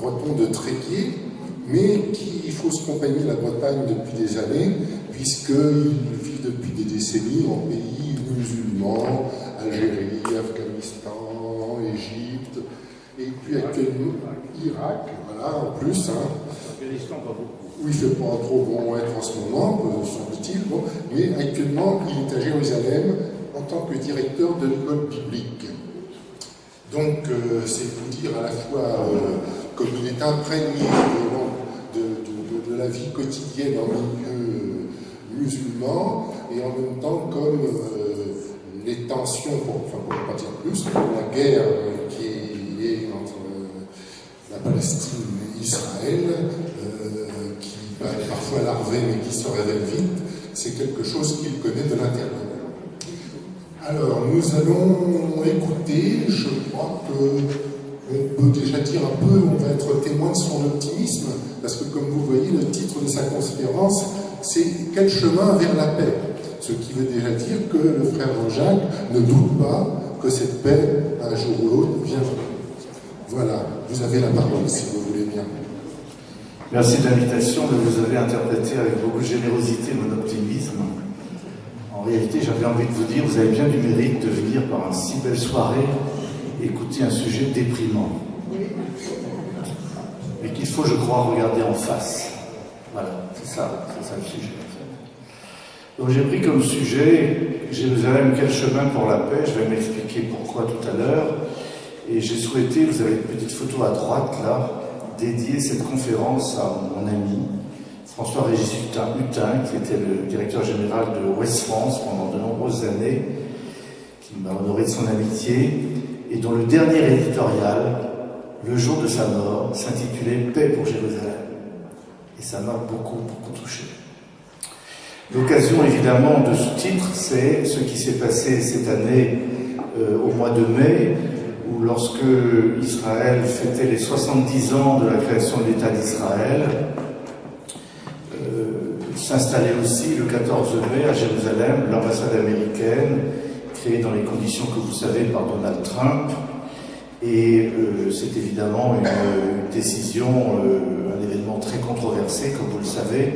breton de Tréguier, mais qui fausse compagnie la Bretagne depuis des années, puisqu'il vit depuis des décennies en pays musulmans, Algérie, Afghanistan, Égypte, et puis actuellement Irak, voilà, en plus. Afghanistan, pas beaucoup. Oui, il ne fait pas trop bon être en ce moment, semble-t-il, bon, mais actuellement, il est à Jérusalem en tant que directeur de l'école biblique. Donc, c'est vous dire à la fois comme il est imprégné de la vie quotidienne en milieu musulman, et en même temps comme les tensions, pour ne pas dire plus, la guerre qui est entre la Palestine et Israël, qui va parfois larver mais qui se révèle vite, c'est quelque chose qu'il connaît de l'intérieur. Alors, nous allons écouter, je crois qu'on peut déjà dire un peu, on va être témoin de son optimisme, parce que comme vous voyez, le titre de sa conférence, c'est « Quel chemin vers la paix ?» Ce qui veut déjà dire que le frère Jean-Jacques ne doute pas que cette paix, un jour ou l'autre, viendra. Voilà, vous avez la parole, si vous voulez bien. Merci de l'invitation, vous avez interprété avec beaucoup de générosité mon optimisme. En réalité, j'avais envie de vous dire, vous avez bien du mérite de venir par une si belle soirée écouter un sujet déprimant. Mais qu'il faut, je crois, regarder en face. Voilà, c'est ça le sujet. Donc j'ai pris comme sujet Jérusalem, quel chemin pour la paix. Je vais m'expliquer pourquoi tout à l'heure. Et j'ai souhaité, vous avez une petite photo à droite là, dédier cette conférence à mon ami François-Régis Hutin, qui était le directeur général de Ouest France pendant de nombreuses années, qui m'a honoré de son amitié, et dont le dernier éditorial, le jour de sa mort, s'intitulait « Paix pour Jérusalem ». Et ça m'a beaucoup touché. L'occasion, évidemment, de ce titre, c'est ce qui s'est passé cette année au mois de mai, où lorsque Israël fêtait les 70 ans de la création de l'État d'Israël, s'installait aussi le 14 mai à Jérusalem l'ambassade américaine, créée dans les conditions que vous savez par Donald Trump. Et c'est évidemment une décision, un événement très controversé, comme vous le savez,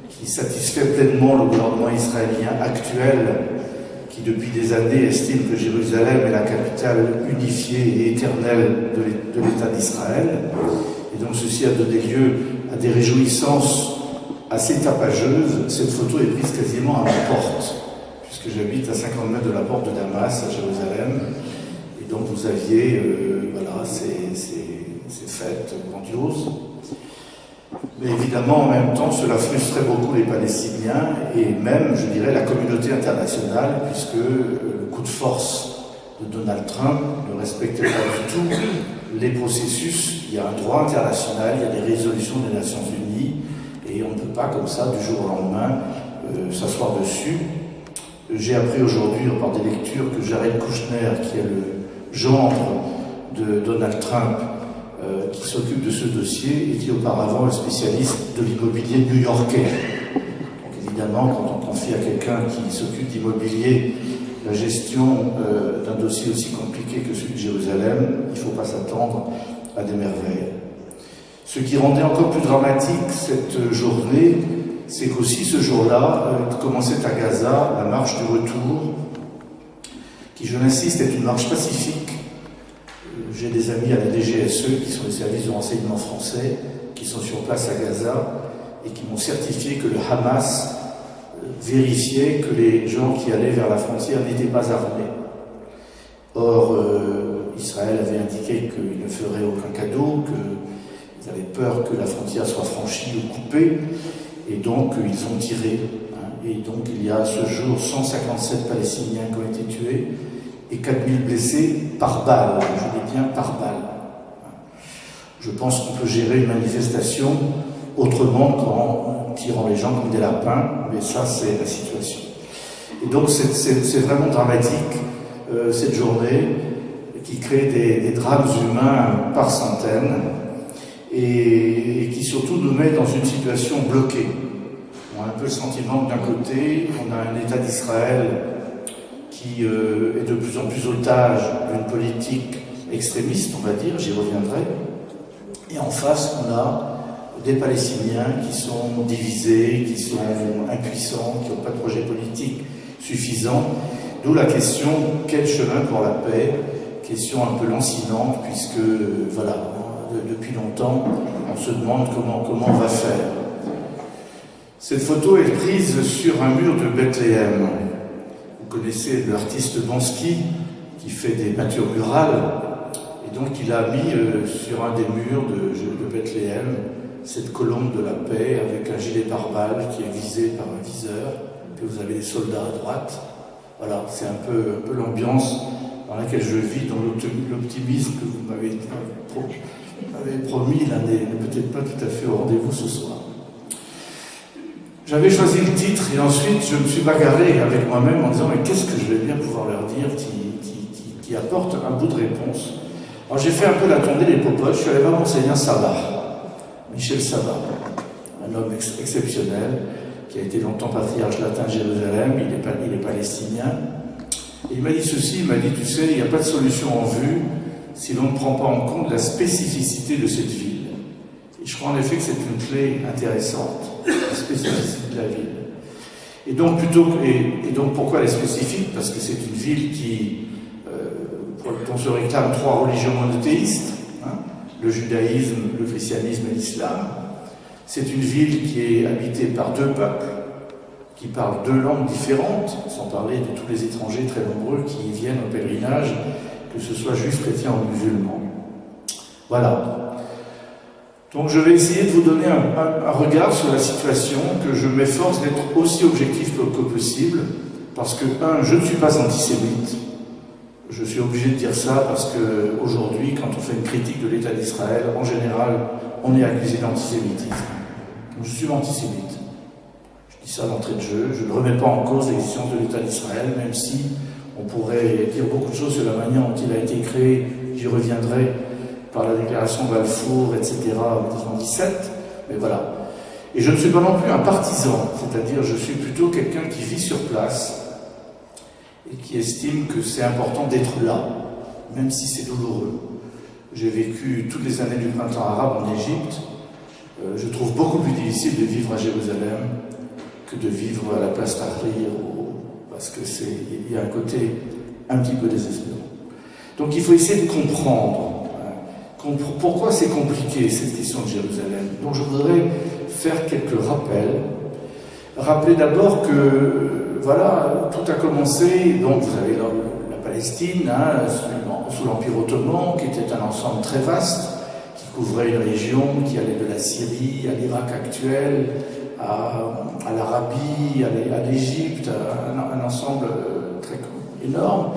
qui satisfait pleinement le gouvernement israélien actuel, qui depuis des années estime que Jérusalem est la capitale unifiée et éternelle de l'État d'Israël. Et donc ceci a donné lieu à des réjouissances assez tapageuses. Cette photo est prise quasiment à ma porte, puisque j'habite à 50 mètres de la porte de Damas, à Jérusalem. Et donc vous aviez, voilà, ces fêtes grandioses. Mais évidemment, en même temps, cela frustrait beaucoup les Palestiniens et même, je dirais, la communauté internationale, puisque le coup de force de Donald Trump ne respectait pas du tout les processus. Il y a un droit international, il y a des résolutions des Nations Unies, et on ne peut pas, comme ça, du jour au lendemain, s'asseoir dessus. J'ai appris aujourd'hui, par des lectures, que Jared Kushner, qui est le gendre de Donald Trump, qui s'occupe de ce dossier, était auparavant un spécialiste de l'immobilier new-yorkais. Donc évidemment, quand on confie à quelqu'un qui s'occupe d'immobilier la gestion d'un dossier aussi compliqué que celui de Jérusalem, il ne faut pas s'attendre à des merveilles. Ce qui rendait encore plus dramatique cette journée, c'est qu'aussi ce jour-là commençait à Gaza la marche du retour, qui, je l'insiste, est une marche pacifique. J'ai des amis à la DGSE, qui sont les services de renseignement français, qui sont sur place à Gaza, et qui m'ont certifié que le Hamas vérifiait que les gens qui allaient vers la frontière n'étaient pas armés. Or, Israël avait indiqué qu'il ne ferait aucun cadeau, qu'ils avaient peur que la frontière soit franchie ou coupée, et donc ils ont tiré. Et donc il y a à ce jour 157 Palestiniens qui ont été tués, et 4000 blessés par balle, je dis bien par balle. Je pense qu'on peut gérer une manifestation autrement qu'en tirant les gens comme des lapins, mais ça c'est la situation. Et donc c'est vraiment dramatique, cette journée, qui crée des drames humains par centaines, et qui surtout nous met dans une situation bloquée. On a un peu le sentiment que d'un côté, on a un État d'Israël qui est de plus en plus otage d'une politique extrémiste, on va dire, j'y reviendrai, Et en face, on a des Palestiniens qui sont divisés, qui sont impuissants, qui n'ont pas de projet politique suffisant. D'où la question, quel chemin pour la paix? Question un peu lancinante, puisque, voilà, depuis longtemps, on se demande comment on va faire. Cette photo est prise sur un mur de Bethléem. Vous connaissez l'artiste Bansky, qui fait des peintures murales, et donc il a mis sur un des murs de Bethléem cette colombe de la paix avec un gilet pare-balles qui est visé par un viseur, puis vous avez des soldats à droite. Voilà, c'est un peu l'ambiance dans laquelle je vis, dans l'optimisme que vous m'avez promis, là n'est peut-être pas tout à fait au rendez-vous ce soir. J'avais choisi le titre et ensuite je me suis bagarré avec moi-même en disant mais qu'est-ce que je vais bien pouvoir leur dire qui apporte un bout de réponse. Alors j'ai fait un peu la tournée des popotes, je suis allé voir Monseigneur Sabat, Michel Sabat, un homme exceptionnel qui a été longtemps patriarche latin de Jérusalem, il est palestinien. Et il m'a dit ceci, il m'a dit, tu sais, il n'y a pas de solution en vue si l'on ne prend pas en compte la spécificité de cette ville. Et je crois en effet que c'est une clé intéressante, la spécificité de la ville. Et donc, donc pourquoi elle est spécifique? Parce que c'est une ville dont se réclament 3 religions monothéistes, hein, le judaïsme, le christianisme et l'islam. C'est une ville qui est habitée par 2 peuples, qui parlent 2 langues différentes, sans parler de tous les étrangers très nombreux qui y viennent au pèlerinage, que ce soit juifs, chrétiens ou musulmans. Voilà. Donc je vais essayer de vous donner un regard sur la situation, que je m'efforce d'être aussi objectif que possible, parce que, je ne suis pas antisémite. Je suis obligé de dire ça parce qu'aujourd'hui, quand on fait une critique de l'État d'Israël, en général, on est accusé d'antisémitisme. Donc je suis antisémite. Je dis ça d'entrée de jeu. Je ne remets pas en cause l'existence de l'État d'Israël, même si on pourrait dire beaucoup de choses sur la manière dont il a été créé. J'y reviendrai par la déclaration de Balfour, etc., en 1917. Mais voilà. Et je ne suis pas non plus un partisan, c'est-à-dire je suis plutôt quelqu'un qui vit sur place et qui estime que c'est important d'être là, même si c'est douloureux. J'ai vécu toutes les années du printemps arabe en Égypte. Je trouve beaucoup plus difficile de vivre à Jérusalem que de vivre à la place Tahrir, parce qu'il y a un côté un petit peu désespérant. Donc il faut essayer de comprendre pourquoi c'est compliqué cette question de Jérusalem. Donc je voudrais faire quelques rappels. Rappeler d'abord que, voilà, tout a commencé, donc vous avez la Palestine, hein, sous l'Empire ottoman, qui était un ensemble très vaste, qui couvrait une région qui allait de la Syrie à l'Irak actuel, à l'Arabie, à l'Égypte, un ensemble très énorme,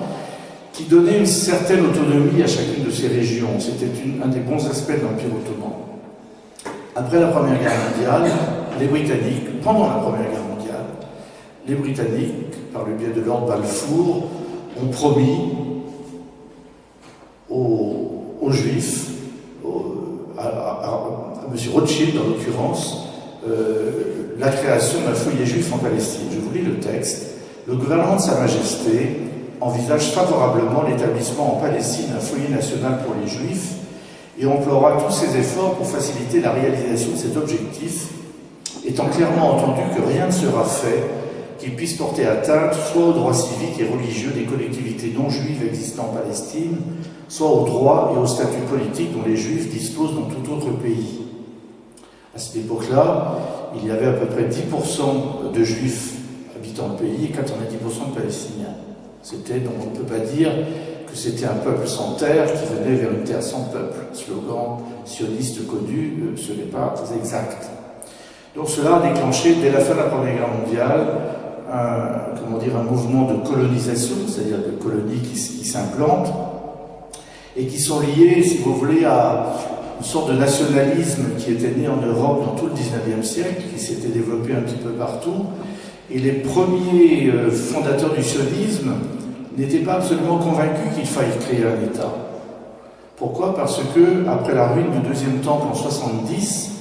qui donnait une certaine autonomie à chacune de ces régions. C'était un des bons aspects de l'Empire ottoman. Après la Première Guerre mondiale, les Britanniques, pendant la Première Guerre mondiale, les Britanniques, par le biais de Lord Balfour, ont promis aux Juifs, à M. Rothschild en l'occurrence, la création d'un foyer juif en Palestine. Je vous lis le texte. Le gouvernement de Sa Majesté envisage favorablement l'établissement en Palestine d'un foyer national pour les Juifs et emploiera tous ses efforts pour faciliter la réalisation de cet objectif, étant clairement entendu que rien ne sera fait qui puisse porter atteinte soit aux droits civiques et religieux des collectivités non juives existant en Palestine, soit aux droits et au statut politique dont les Juifs disposent dans tout autre pays. À cette époque-là, il y avait à peu près 10% de Juifs habitant le pays et 90% de Palestiniens. Donc on ne peut pas dire que c'était un peuple sans terre qui venait vers une terre sans peuple. Slogan sioniste connu, ce n'est pas exact. Donc cela a déclenché, dès la fin de la Première Guerre mondiale, un mouvement de colonisation, c'est-à-dire de colonies qui s'implantent, et qui sont liées, si vous voulez, à une sorte de nationalisme qui était né en Europe dans tout le XIXe siècle, qui s'était développé un petit peu partout. Et les premiers fondateurs du sionisme n'étaient pas absolument convaincus qu'il faille créer un État. Pourquoi? Parce que, après la ruine du Deuxième Temple en 70,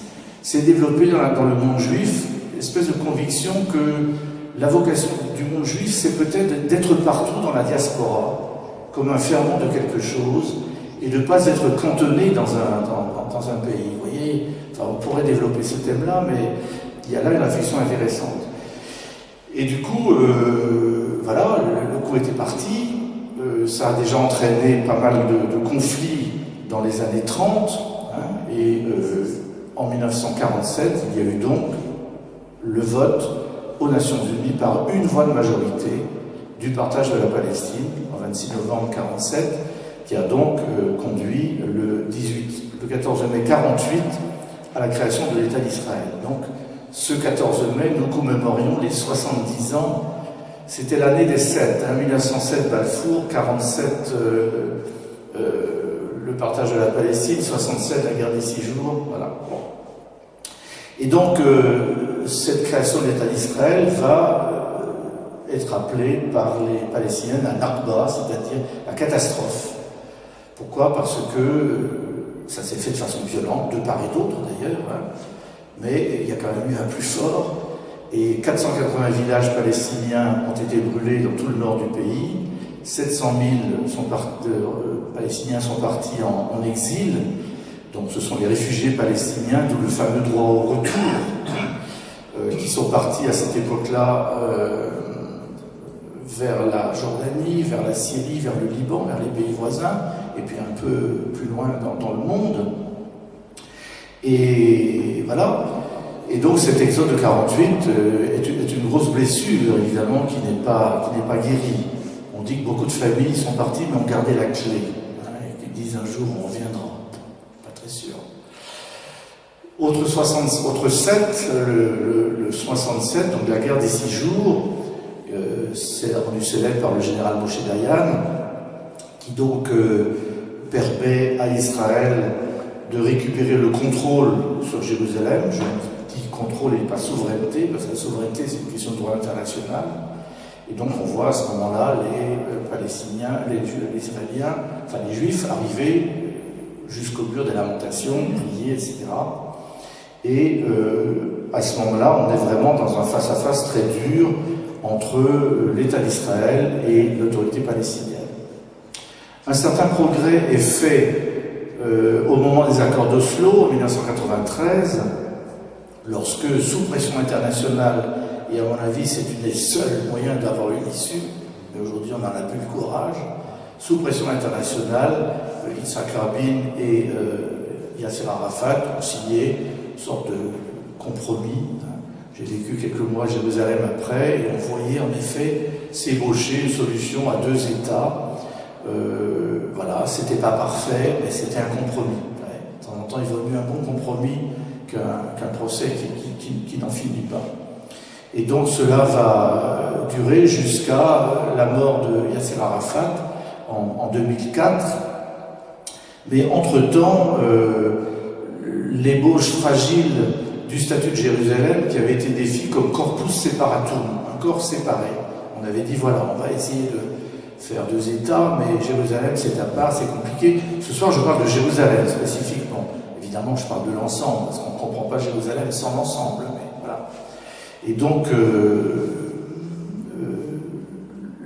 s'est développée dans le monde juif une espèce de conviction que la vocation du monde juif, c'est peut-être d'être partout dans la diaspora, comme un ferment de quelque chose, et de ne pas être cantonné dans un pays. Vous voyez, enfin, on pourrait développer ce thème-là, mais il y a là une réflexion intéressante. Et du coup, voilà, le coup était parti. Ça a déjà entraîné pas mal de conflits dans les années 30. Hein, et en 1947, il y a eu donc le vote aux Nations Unies par une voix de majorité du partage de la Palestine, en 26 novembre 1947, qui a donc conduit le 14 mai 1948 à la création de l'État d'Israël. Donc, ce 14 mai, nous commémorions les 70 ans. C'était l'année des 7, hein, 1907 Balfour, 47 le partage de la Palestine, 67 la guerre des 6 jours, voilà. Bon. Et donc, cette création de l'État d'Israël va être appelée par les Palestiniens la Nakba, c'est-à-dire la catastrophe. Pourquoi? Parce que ça s'est fait de façon violente, de part et d'autre d'ailleurs, hein, mais il y a quand même eu un plus fort. Et 480 villages palestiniens ont été brûlés dans tout le nord du pays. 700 000 Palestiniens sont partis en exil. Donc ce sont les réfugiés palestiniens, d'où le fameux droit au retour, qui sont partis à cette époque-là vers la Jordanie, vers la Syrie, vers le Liban, vers les pays voisins, et puis un peu plus loin dans le monde. Et voilà. Et donc cet exode de 48 est une grosse blessure, évidemment, qui n'est pas guérie. On dit que beaucoup de familles sont parties, mais ont gardé la clé. Hein, et qu'ils disent un jour on reviendra. Pas très sûr. Autre 7, le 67, donc la guerre des 6 jours, c'est rendu célèbre par le général Moshe Dayan, qui donc permet à Israël de récupérer le contrôle sur Jérusalem. Je dis contrôle et pas souveraineté, parce que la souveraineté c'est une question de droit international. Et donc on voit à ce moment-là les Palestiniens, les Israéliens, enfin les Juifs arriver jusqu'au mur des lamentations, prier, etc. Et à ce moment-là, on est vraiment dans un face-à-face très dur entre l'État d'Israël et l'autorité palestinienne. Un certain progrès est fait au moment des accords d'Oslo, en 1993, lorsque, sous pression internationale, et à mon avis c'est une des seuls moyens d'avoir une issue, mais aujourd'hui on n'en a plus le courage, sous pression internationale, Yitzhak Rabin et Yasser Arafat ont signé une sorte de compromis. J'ai vécu quelques mois à Jérusalem après, et on voyait en effet s'ébaucher une solution à 2 États. Voilà, c'était pas parfait, mais c'était un compromis. Ouais. De temps en temps, il vaut mieux un bon compromis qu'un procès qui n'en finit pas. Et donc cela va durer jusqu'à la mort de Yasser Arafat en 2004. Mais entre-temps, l'ébauche fragile du statut de Jérusalem, qui avait été défini comme corpus separatum, un corps séparé. On avait dit, voilà, on va essayer de faire 2 États, mais Jérusalem c'est à part, c'est compliqué. Ce soir je parle de Jérusalem spécifiquement. Évidemment je parle de l'ensemble, parce qu'on ne comprend pas Jérusalem sans l'ensemble, mais voilà. Et donc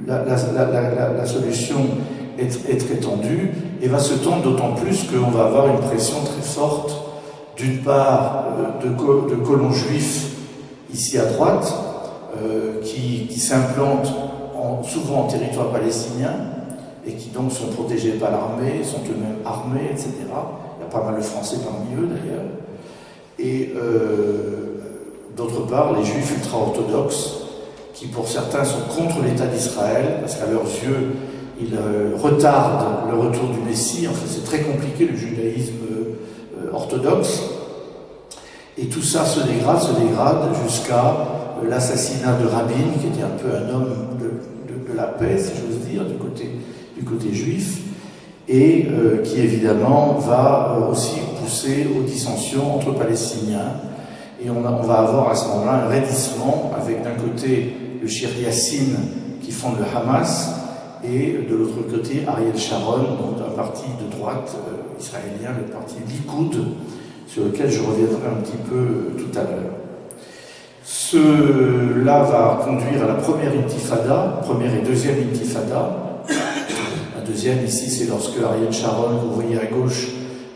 la solution est très tendue, et va se tendre d'autant plus qu'on va avoir une pression très forte, d'une part de colons juifs ici à droite, qui s'implantent souvent en territoire palestinien, et qui donc sont protégés par l'armée, sont eux-mêmes armés, etc. Il y a pas mal de Français parmi eux d'ailleurs. Et d'autre part, les juifs ultra-orthodoxes, qui pour certains sont contre l'État d'Israël, parce qu'à leurs yeux, ils retardent le retour du Messie. Enfin, c'est très compliqué le judaïsme orthodoxe. Et tout ça se dégrade jusqu'à l'assassinat de Rabin, qui était un peu un homme de la paix, si j'ose dire, du côté juif, et qui évidemment va aussi pousser aux dissensions entre Palestiniens. Et on va avoir à ce moment-là un raidissement avec d'un côté le Shir Yassin qui fonde le Hamas, et de l'autre côté Ariel Sharon, donc un parti de droite israélien, le parti Likoud, sur lequel je reviendrai un petit peu tout à l'heure. Cela va conduire à la première et deuxième intifada. La deuxième ici, c'est lorsque Ariel Sharon, que vous voyez à gauche,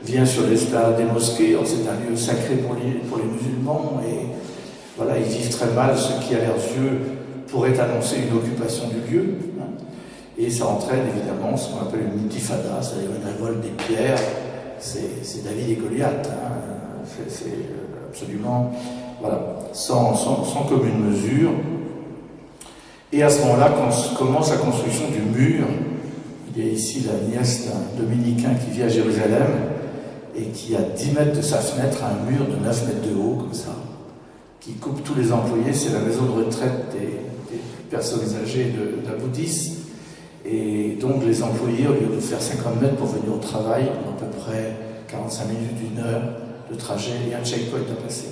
vient sur l'esplanade des mosquées. C'est un lieu sacré pour les musulmans, et voilà, ils vivent très mal ce qui, à leurs yeux, pourrait annoncer une occupation du lieu. Et ça entraîne évidemment ce qu'on appelle une intifada, c'est-à-dire une révolte des pierres. C'est David et Goliath. C'est absolument, voilà, sans commune mesure. Et à ce moment-là, quand commence la construction du mur, il y a ici la nièce d'un dominicain qui vit à Jérusalem et qui, à 10 mètres de sa fenêtre, a un mur de 9 mètres de haut, comme ça, qui coupe tous les employés. C'est la maison de retraite des personnes âgées d'Aboudis. Et donc les employés, au lieu de faire 50 mètres pour venir au travail, ont à peu près 45 minutes, 1 heure de trajet et un checkpoint à passer.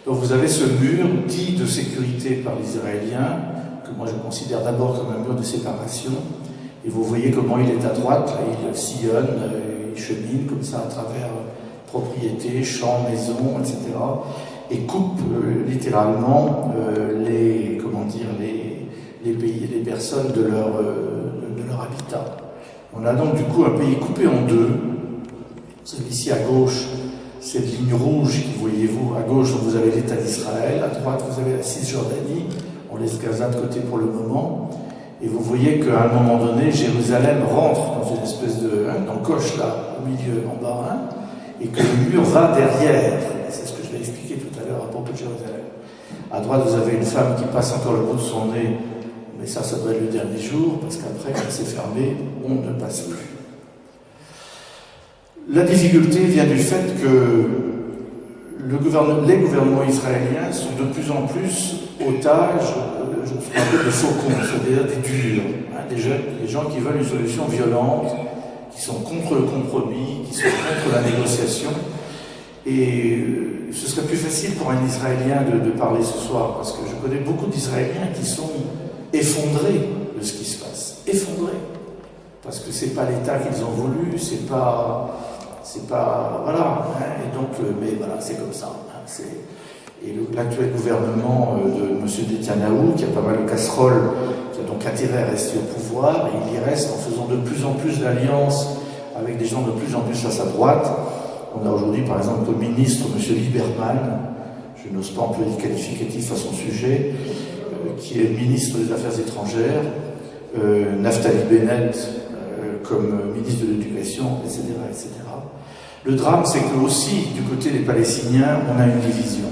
Donc vous avez ce mur dit de sécurité par les Israéliens, que moi je considère d'abord comme un mur de séparation. Et vous voyez comment il est à droite, là, il sillonne, il chemine comme ça à travers propriétés, champs, maisons, etc. Et coupe littéralement les personnes de leur habitat. On a donc du coup un pays coupé en deux. Celui-ci à gauche, cette ligne rouge qui, voyez-vous, à gauche vous avez l'État d'Israël, à droite vous avez la Cisjordanie, on laisse Gaza de côté pour le moment, et vous voyez qu'à un moment donné, Jérusalem rentre dans une espèce d'encoche là, au milieu, en bas, et que le mur va derrière. C'est ce que je vais expliquer tout à l'heure à propos de Jérusalem. À droite vous avez une femme qui passe encore le bout de son nez, mais ça doit être le dernier jour, parce qu'après, quand c'est fermé, on ne passe plus. La difficulté vient du fait que les gouvernements israéliens sont de plus en plus otages, je me rappelle des faucons, c'est-à-dire des durs, des gens qui veulent une solution violente, qui sont contre le compromis, qui sont contre la négociation. Et ce serait plus facile pour un Israélien de parler ce soir, parce que je connais beaucoup d'Israéliens qui sont effondrés de ce qui se passe. Effondrés. Parce que c'est pas l'État qu'ils ont voulu, c'est pas, voilà. Et donc, mais voilà, c'est comme ça. Et l'actuel gouvernement de M. Netanyahou, qui a pas mal de casseroles, qui a donc intérêt à rester au pouvoir, et il y reste en faisant de plus en plus d'alliances avec des gens de plus en plus à sa droite. On a aujourd'hui, par exemple, comme ministre, M. Lieberman, je n'ose pas employer de qualificatif à son sujet, qui est ministre des Affaires étrangères, Naftali Bennett comme ministre de l'Éducation, etc., etc. Le drame, c'est que aussi, du côté des Palestiniens, on a une division.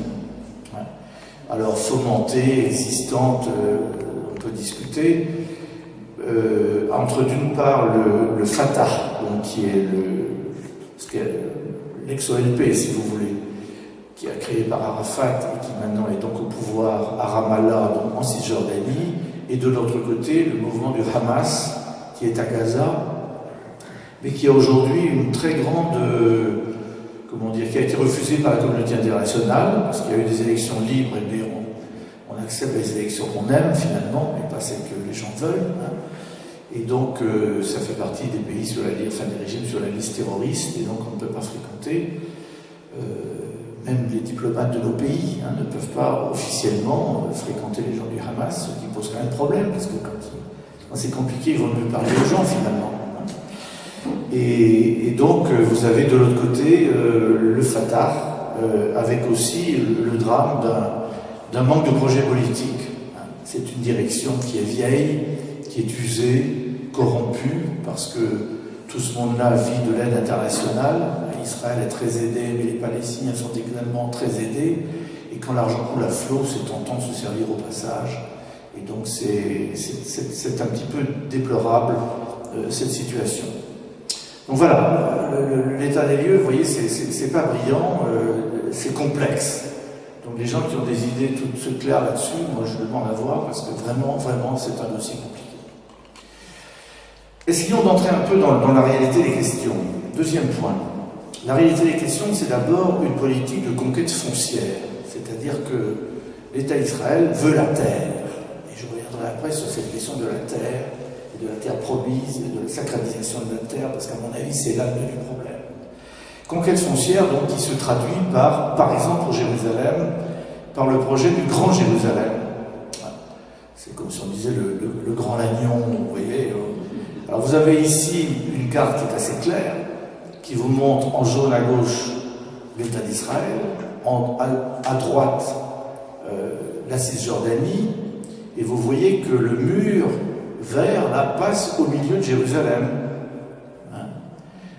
Alors, fomentée, existante, on peut discuter, entre d'une part le Fatah, donc, qui est l'ex-OLP, si vous voulez, qui a créé par Arafat et qui maintenant est donc au pouvoir à Ramallah, donc en Cisjordanie, et de l'autre côté, le mouvement du Hamas, qui est à Gaza, mais qui a aujourd'hui une très grande, qui a été refusée par la communauté internationale, parce qu'il y a eu des élections libres, et bien on accepte les élections qu'on aime finalement, mais pas celles que les gens veulent. Et donc, ça fait partie des pays des régimes sur la liste terroriste, et donc on ne peut pas fréquenter. Même les diplomates de nos pays ne peuvent pas officiellement fréquenter les gens du Hamas, ce qui pose quand même problème, parce que quand c'est compliqué, il vaut mieux parler aux gens finalement. Et donc, vous avez de l'autre côté le Fatah, avec aussi le drame d'un manque de projet politique. C'est une direction qui est vieille, qui est usée, corrompue, parce que tout ce monde-là vit de l'aide internationale. Israël est très aidé, mais les Palestiniens sont également très aidés. Et quand l'argent coule à flot, c'est tentant de se servir au passage. Et donc c'est un petit peu déplorable, cette situation. Donc voilà, l'état des lieux, vous voyez, c'est pas brillant, c'est complexe. Donc les gens qui ont des idées toutes claires là-dessus, moi je demande à voir, parce que vraiment, c'est un dossier compliqué. Essayons d'entrer un peu dans la réalité des questions. Deuxième point. La réalité des questions, c'est d'abord une politique de conquête foncière. C'est-à-dire que l'État d'Israël veut la terre. Et je reviendrai après sur cette question de la terre, et de la terre promise, et de la sacralisation de la terre, parce qu'à mon avis, c'est là le problème. Conquête foncière, donc, qui se traduit par exemple, pour Jérusalem, par le projet du Grand Jérusalem. C'est comme si on disait le Grand Lannion, vous voyez, Alors vous avez ici une carte qui est assez claire, qui vous montre en jaune à gauche l'État d'Israël, à droite la Cisjordanie, et vous voyez que le mur vert là passe au milieu de Jérusalem. Hein?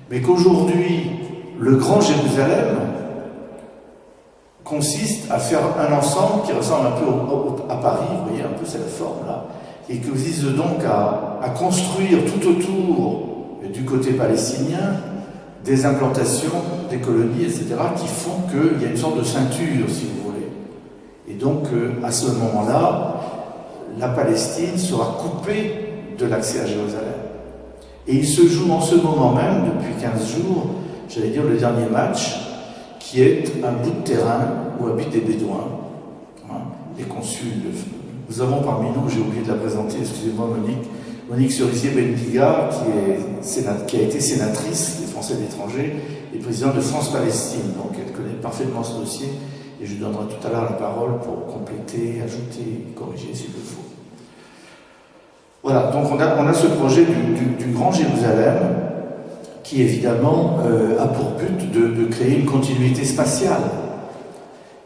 Mais qu'aujourd'hui, le Grand Jérusalem consiste à faire un ensemble qui ressemble un peu à Paris, vous voyez un peu c'est la forme là, et qui consiste donc à construire tout autour du côté palestinien des implantations, des colonies, etc., qui font qu'il y a une sorte de ceinture, si vous voulez. Et donc, à ce moment-là, la Palestine sera coupée de l'accès à Jérusalem. Et il se joue en ce moment même, depuis 15 jours, j'allais dire le dernier match, qui est un bout de terrain où habitent des Bédouins, hein, des consuls. Nous avons parmi nous, j'ai oublié de la présenter, excusez-moi Monique Cerisier-Bendiga, qui a été sénatrice des Français de l'étranger et présidente de France-Palestine. Donc elle connaît parfaitement ce dossier et je lui donnerai tout à l'heure la parole pour compléter, ajouter, corriger s'il le faut. Voilà, donc on a ce projet du Grand Jérusalem qui évidemment a pour but de créer une continuité spatiale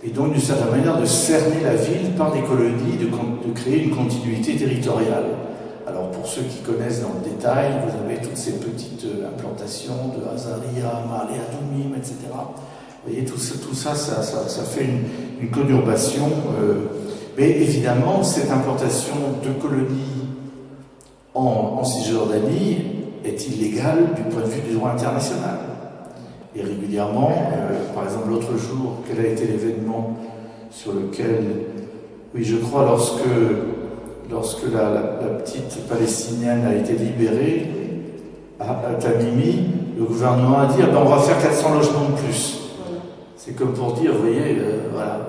et donc d'une certaine manière de cerner la ville par des colonies, de créer une continuité territoriale. Alors pour ceux qui connaissent dans le détail, vous avez toutes ces petites implantations de Azaria, Ma'ale Adumim, etc. Vous voyez, tout ça fait une conurbation. Mais évidemment, cette implantation de colonies en Cisjordanie est illégale du point de vue du droit international. Et régulièrement, par exemple l'autre jour, quel a été l'événement sur lequel, oui je crois, lorsque la petite palestinienne a été libérée à Tamimi, le gouvernement a dit ah ben on va faire 400 logements de plus. C'est comme pour dire, vous voyez, voilà.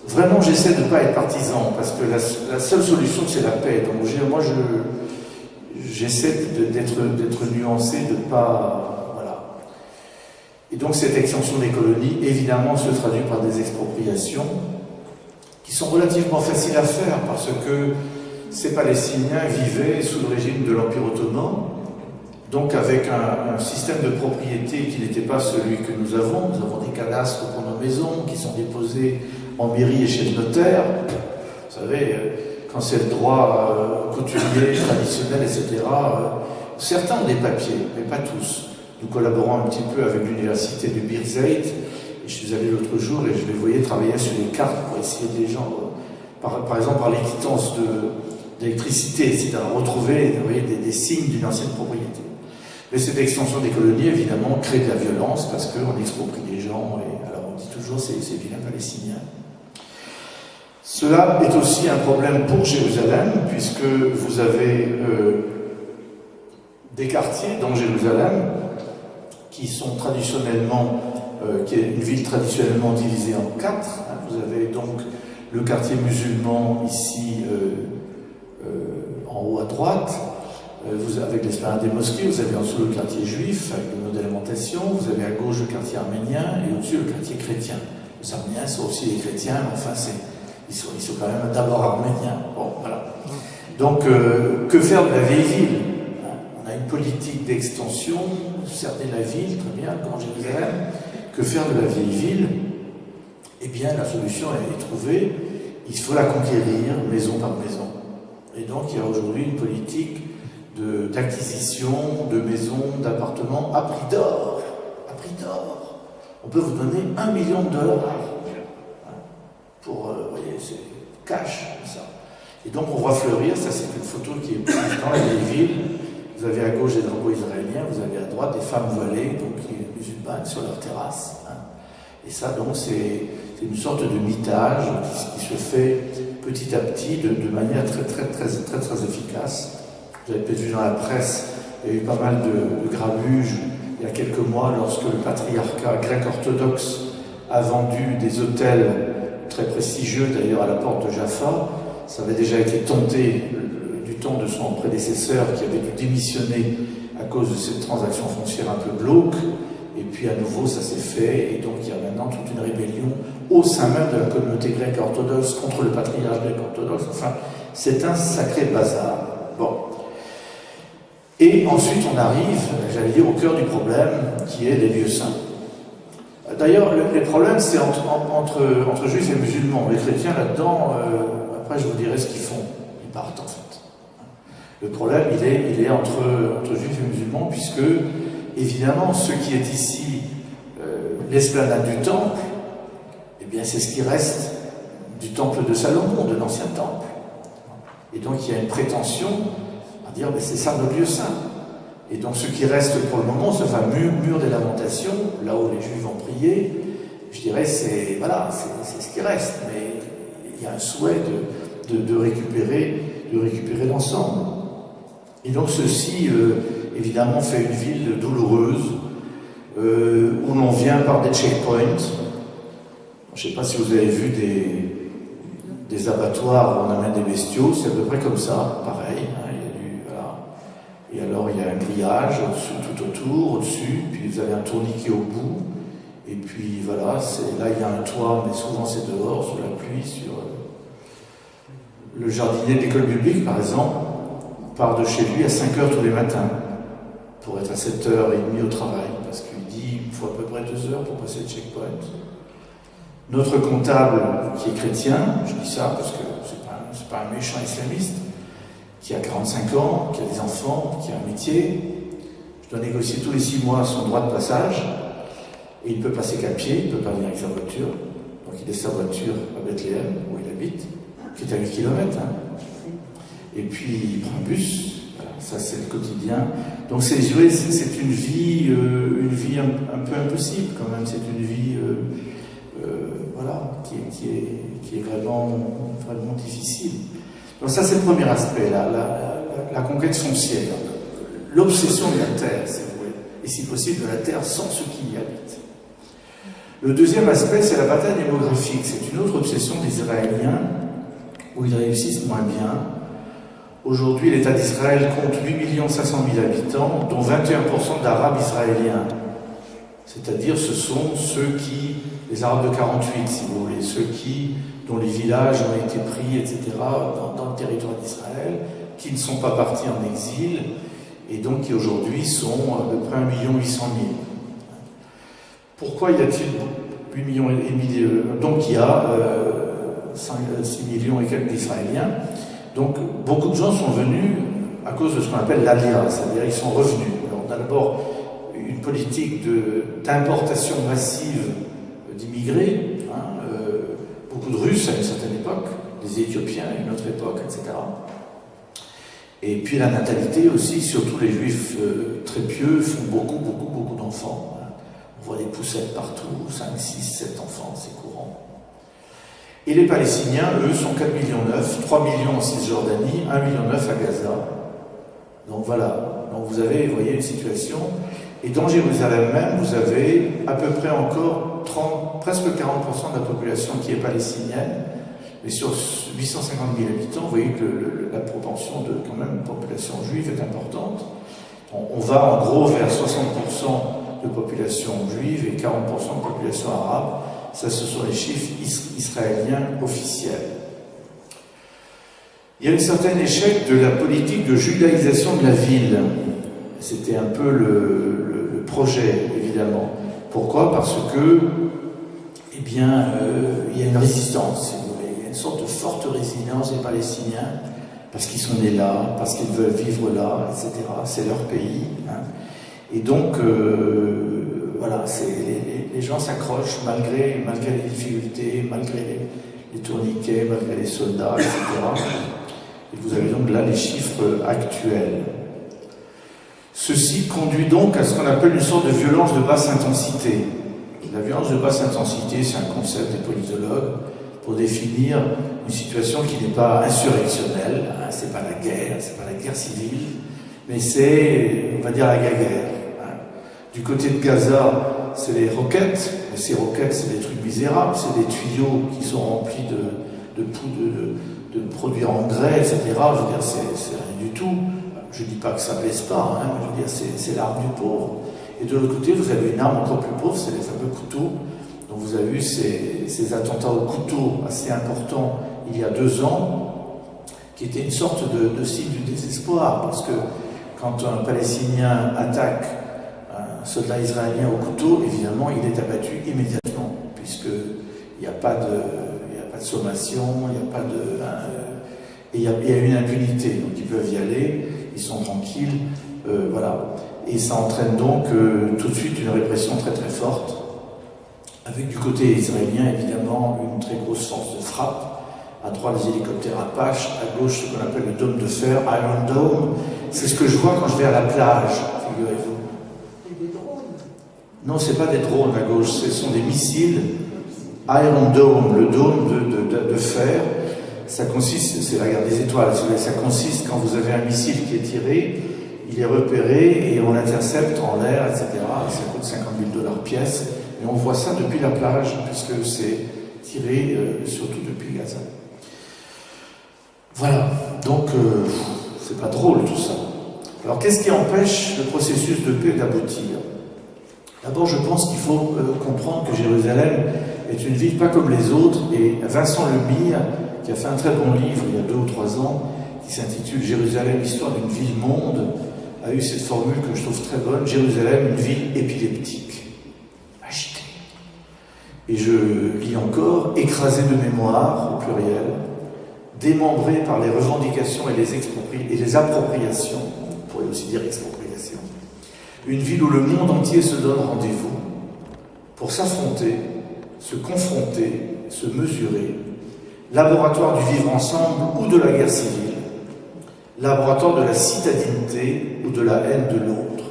Vraiment, j'essaie de ne pas être partisan, parce que la seule solution, c'est la paix. Donc moi, j'essaie d'être nuancé, de ne pas... Voilà. Et donc cette extension des colonies, évidemment, se traduit par des expropriations, qui sont relativement faciles à faire parce que ces Palestiniens vivaient sous le régime de l'Empire ottoman, donc avec un système de propriété qui n'était pas celui que nous avons. Nous avons des cadastres pour nos maisons qui sont déposés en mairie et chez le notaire. Vous savez, quand c'est le droit coutumier, traditionnel, etc., certains ont des papiers, mais pas tous. Nous collaborons un petit peu avec l'université du Birzeit. Je suis allé l'autre jour et je les voyais travailler sur les cartes pour essayer des gens, par exemple par les quittances d'électricité, etc., retrouver vous voyez, des signes d'une ancienne propriété. Mais cette extension des colonies, évidemment, crée de la violence parce qu'on exproprie les gens, et alors on dit toujours c'est vilain palestinien. Cela est aussi un problème pour Jérusalem, puisque vous avez des quartiers dans Jérusalem qui sont traditionnellement qui est une ville traditionnellement divisée en 4. Hein. Vous avez donc le quartier musulman ici en haut à droite, vous avez l'esplanade des mosquées, vous avez en dessous le quartier juif avec le mode d'alimentation, vous avez à gauche le quartier arménien et au-dessus le quartier chrétien. Les Arméniens sont aussi les chrétiens, mais enfin ils sont quand même d'abord arméniens. Bon, voilà. Donc que faire de la vieille ville? On a une politique d'extension, cerner la ville, très bien, le Grand Jérusalem. Que faire de la vieille ville? Eh bien, la solution est trouvée. Il faut la conquérir maison par maison. Et donc, il y a aujourd'hui une politique d'acquisition de maisons, d'appartements à prix d'or. À prix d'or. On peut vous donner $1 million pour, vous voyez, c'est cash, comme ça. Et donc, on voit fleurir, ça c'est une photo qui est prise dans la vieille ville. Vous avez à gauche des drapeaux israéliens, vous avez à droite des femmes voilées, donc musulmanes, sur leur terrasse. Hein. Et ça, donc, c'est une sorte de mitage qui se fait petit à petit de manière très efficace. Vous avez peut-être vu dans la presse, il y a eu pas mal de grabuges il y a quelques mois lorsque le patriarcat grec orthodoxe a vendu des hôtels très prestigieux, d'ailleurs à la porte de Jaffa. Ça avait déjà été tenté du temps de son prédécesseur qui avait dû démissionner à cause de cette transaction foncière un peu glauque. Et puis à nouveau, ça s'est fait, et donc il y a maintenant toute une rébellion au sein même de la communauté grecque orthodoxe contre le patriarche grec orthodoxe. Enfin, c'est un sacré bazar. Bon. Et ensuite, on arrive, j'allais dire, au cœur du problème, qui est les lieux saints. D'ailleurs, les problèmes, c'est entre juifs et musulmans. Les chrétiens, là-dedans, après, je vous dirai ce qu'ils font. Ils partent, en fait. Le problème, il est entre juifs et musulmans, puisque, évidemment, ce qui est ici l'esplanade du temple, eh bien, c'est ce qui reste du temple de Salomon, de l'ancien temple. Et donc, il y a une prétention à dire, mais c'est ça notre lieu saint. Et donc, ce qui reste pour le moment, ce fameux mur des lamentations, là où les Juifs vont prier, je dirais, c'est ce qui reste. Mais il y a un souhait de récupérer l'ensemble. Et donc, ceci, évidemment, fait une ville douloureuse, où l'on vient par des checkpoints. Je ne sais pas si vous avez vu des abattoirs où on amène des bestiaux, c'est à peu près comme ça, pareil. Et alors il y a un grillage tout autour, au-dessus, puis vous avez un tourniquet au bout, et puis voilà, là il y a un toit, mais souvent c'est dehors, sous la pluie, sur le jardinier de l'école publique par exemple, part de chez lui à 5h tous les matins, pour être à 7h30 au travail, parce qu'il dit il faut à peu près 2 heures pour passer le checkpoint. Notre comptable, qui est chrétien, je dis ça parce que c'est pas un méchant islamiste, qui a 45 ans, qui a des enfants, qui a un métier, je dois négocier tous les 6 mois son droit de passage, et il ne peut passer qu'à pied, il ne peut pas venir avec sa voiture, donc il laisse sa voiture à Bethléem, où il habite, qui est à 8 km, et puis il prend un bus, voilà, ça c'est le quotidien. Donc c'est une vie un peu impossible quand même, c'est une vie voilà, qui est vraiment difficile. Donc ça c'est le premier aspect, la conquête foncière, l'obsession de la terre, si vous voulez, et si possible de la terre sans ceux qui y habitent. Le deuxième aspect, c'est la bataille démographique. C'est une autre obsession des Israéliens, où ils réussissent moins bien. Aujourd'hui, l'État d'Israël compte 8 500 000 habitants, dont 21% d'Arabes israéliens. C'est-à-dire, ce sont les Arabes de 48, si vous voulez, dont les villages ont été pris, etc., dans le territoire d'Israël, qui ne sont pas partis en exil, et donc qui aujourd'hui sont à peu près 1 800 000. Pourquoi y a-t-il 8 millions et demi donc il y a 6 millions et quelques d'Israéliens. Donc beaucoup de gens sont venus à cause de ce qu'on appelle l'Alia, c'est-à-dire ils sont revenus. Alors on a d'abord une politique d'importation massive d'immigrés, beaucoup de Russes à une certaine époque, des Éthiopiens à une autre époque, etc. Et puis la natalité aussi, surtout les Juifs très pieux font beaucoup d'enfants. On voit des poussettes partout, 5, 6, 7 enfants, c'est courant. Et les Palestiniens, eux, sont 4,9 millions, 3 millions en Cisjordanie, 1,9 million à Gaza. Donc voilà, donc vous avez, vous voyez, une situation. Et dans Jérusalem même, vous avez à peu près encore presque 40% de la population qui est palestinienne. Mais sur 850 000 habitants, vous voyez que la proportion de quand même population juive est importante. On va en gros vers 60% de population juive et 40% de population arabe. Ça, ce sont les chiffres israéliens officiels. Il y a un certain échec de la politique de judaïsation de la ville. C'était un peu le projet, évidemment. Pourquoi ? Parce que, eh bien, il y a une résistance, si vous voulez. Il y a une sorte de forte résilience des Palestiniens, parce qu'ils sont nés là, parce qu'ils veulent vivre là, etc. C'est leur pays. Et donc, voilà, les gens s'accrochent malgré les difficultés, malgré les tourniquets, malgré les soldats, etc. Et vous avez donc là les chiffres actuels. Ceci conduit donc à ce qu'on appelle une sorte de violence de basse intensité. La violence de basse intensité, c'est un concept des politologues pour définir une situation qui n'est pas insurrectionnelle, c'est pas la guerre civile, mais c'est, on va dire, la guerre. Du côté de Gaza, c'est les roquettes, mais ces roquettes, c'est des trucs misérables, c'est des tuyaux qui sont remplis de produits engrais, etc. Je veux dire, c'est rien du tout. Je ne dis pas que ça ne baisse pas, mais je veux dire, c'est l'arme du pauvre. Et de l'autre côté, vous avez une arme encore plus pauvre, c'est les fameux couteaux. Donc vous avez eu ces attentats au couteau assez importants il y a 2 ans, qui étaient une sorte de signe du désespoir, parce que quand un Palestinien attaque un soldat israélien au couteau, évidemment, il est abattu immédiatement, puisqu'il n'y a pas de sommation, il n'y a pas de... et il y a une impunité, donc ils peuvent y aller, ils sont tranquilles, voilà. Et ça entraîne donc tout de suite une répression très très forte, avec du côté israélien, évidemment, une très grosse force de frappe. À droite, les hélicoptères Apache, à gauche, ce qu'on appelle le dôme de fer, Iron Dome. C'est ce que je vois quand je vais à la plage, figurez-vous. Et des drones? Non, ce n'est pas des drones à gauche, ce sont des missiles. Iron Dome, le dôme de fer, ça consiste, c'est la guerre des étoiles, ça consiste quand vous avez un missile qui est tiré, il est repéré et on l'intercepte en l'air, etc. Ça coûte 50 000 $ pièce. Et on voit ça depuis la plage, puisque c'est tiré surtout depuis Gaza. Voilà, donc c'est pas drôle tout ça. Alors qu'est-ce qui empêche le processus de paix d'aboutir? D'abord, je pense qu'il faut comprendre que Jérusalem est une ville pas comme les autres, et Vincent Lemire, qui a fait un très bon livre il y a 2 ou 3 ans, qui s'intitule Jérusalem, histoire d'une ville-monde, a eu cette formule que je trouve très bonne, Jérusalem, une ville épileptique, agitée. Et je lis encore, écrasée de mémoire, au pluriel, démembrée par les revendications et les appropriations, on pourrait aussi dire expropriation. Une ville où le monde entier se donne rendez-vous pour s'affronter, se confronter, se mesurer, laboratoire du vivre ensemble ou de la guerre civile, laboratoire de la citadinité ou de la haine de l'autre.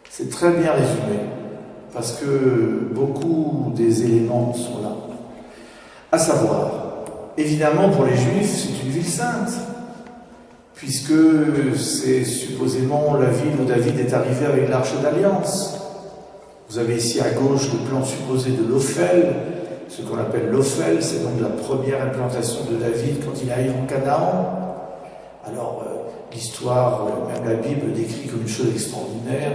C'est très bien résumé, parce que beaucoup des éléments sont là. À savoir, évidemment pour les Juifs, c'est une ville sainte, puisque c'est supposément la ville où David est arrivé avec l'Arche d'Alliance. Vous avez ici à gauche le plan supposé de l'Ophel. Ce qu'on appelle l'Ophel, c'est donc la première implantation de David quand il arrive en Canaan. Alors, l'histoire, même la Bible, décrit comme une chose extraordinaire.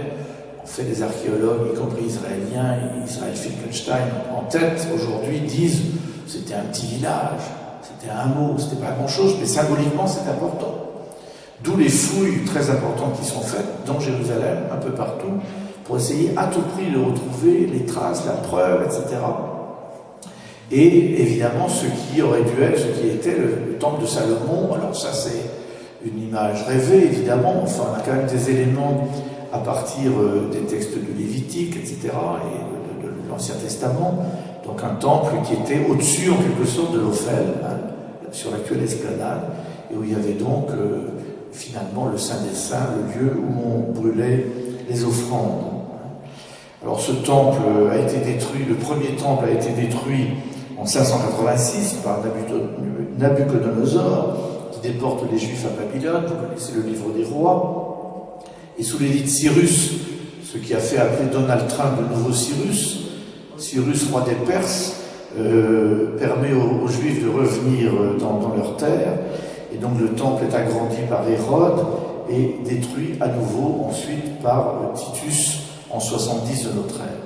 En fait, les archéologues, y compris israéliens, et Israël Finkelstein en tête, aujourd'hui, disent que c'était un petit village, c'était un hameau, c'était pas grand-chose, mais symboliquement, c'est important. D'où les fouilles très importantes qui sont faites dans Jérusalem, un peu partout, pour essayer à tout prix de retrouver les traces, la preuve, etc. Et évidemment, ce qui aurait dû être, ce qui était le temple de Salomon, alors ça c'est une image rêvée, évidemment, enfin on a quand même des éléments à partir des textes de Lévitique, etc., et de l'Ancien Testament, donc un temple qui était au-dessus, en quelque sorte, de l'Ophel, hein, sur l'actuelle esplanade, et où il y avait donc, finalement, le Saint des Saints, le lieu où on brûlait les offrandes. Alors ce temple a été détruit, le premier temple a été détruit en 586 par Nabuchodonosor, qui déporte les Juifs à Babylone, vous connaissez le livre des rois, et sous l'édit de Cyrus, ce qui a fait appeler Donald Trump le nouveau Cyrus, Cyrus, roi des Perses, permet aux Juifs de revenir dans leur terre, et donc le temple est agrandi par Hérode et détruit à nouveau ensuite par Titus en 70 de notre ère.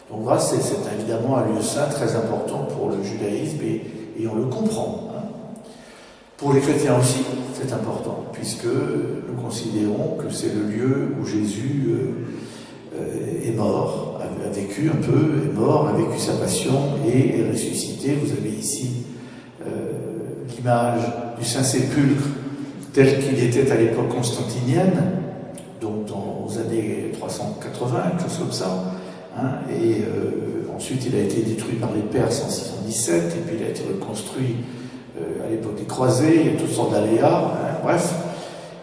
Donc voilà, c'est évidemment un lieu saint très important pour le judaïsme et on le comprend. Hein. Pour les chrétiens aussi, c'est important, puisque nous considérons que c'est le lieu où Jésus est mort, a vécu un peu, est mort, a vécu sa passion et est ressuscité. Vous avez ici l'image du Saint-Sépulcre tel qu'il était à l'époque constantinienne, donc aux années 380, quelque chose comme ça. Hein, et ensuite, il a été détruit par les Perses en 617, et puis il a été reconstruit à l'époque des croisés, il y a toutes sortes d'aléas, hein, bref.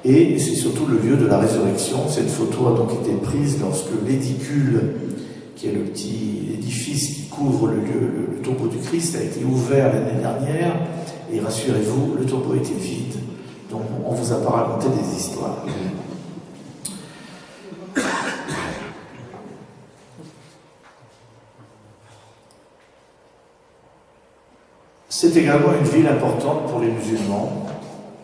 Et c'est surtout le lieu de la résurrection. Cette photo a donc été prise lorsque l'édicule, qui est le petit édifice qui couvre le tombeau du Christ, a été ouvert l'année dernière, et rassurez-vous, le tombeau était vide. Donc on ne vous a pas raconté des histoires. C'est également une ville importante pour les musulmans,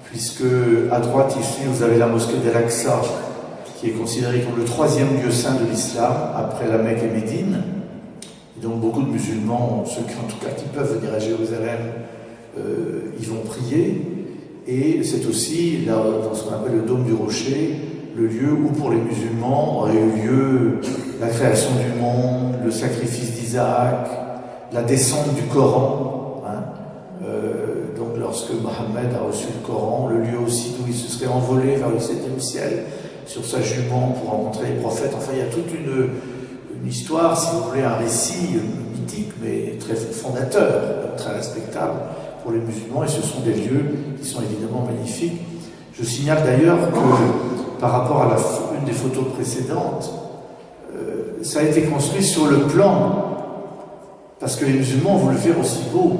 puisque à droite ici vous avez la mosquée d'Al-Aqsa, qui est considérée comme le 3e lieu saint de l'islam, après la Mecque et Médine. Et donc beaucoup de musulmans, ceux qui en tout cas qui peuvent venir à Jérusalem, y vont prier. Et c'est aussi, là, dans ce qu'on appelle le dôme du rocher, le lieu où pour les musulmans aurait eu lieu la création du monde, le sacrifice d'Isaac, la descente du Coran. Donc lorsque Mohammed a reçu le Coran, le lieu aussi d'où il se serait envolé vers le 7e ciel sur sa jument pour rencontrer les prophètes. Enfin, il y a toute une histoire, si vous voulez, un récit mythique, mais très fondateur, très respectable pour les musulmans, et ce sont des lieux qui sont évidemment magnifiques. Je signale d'ailleurs que par rapport à une des photos précédentes, ça a été construit sur le plan, parce que les musulmans ont voulu le faire aussi beau.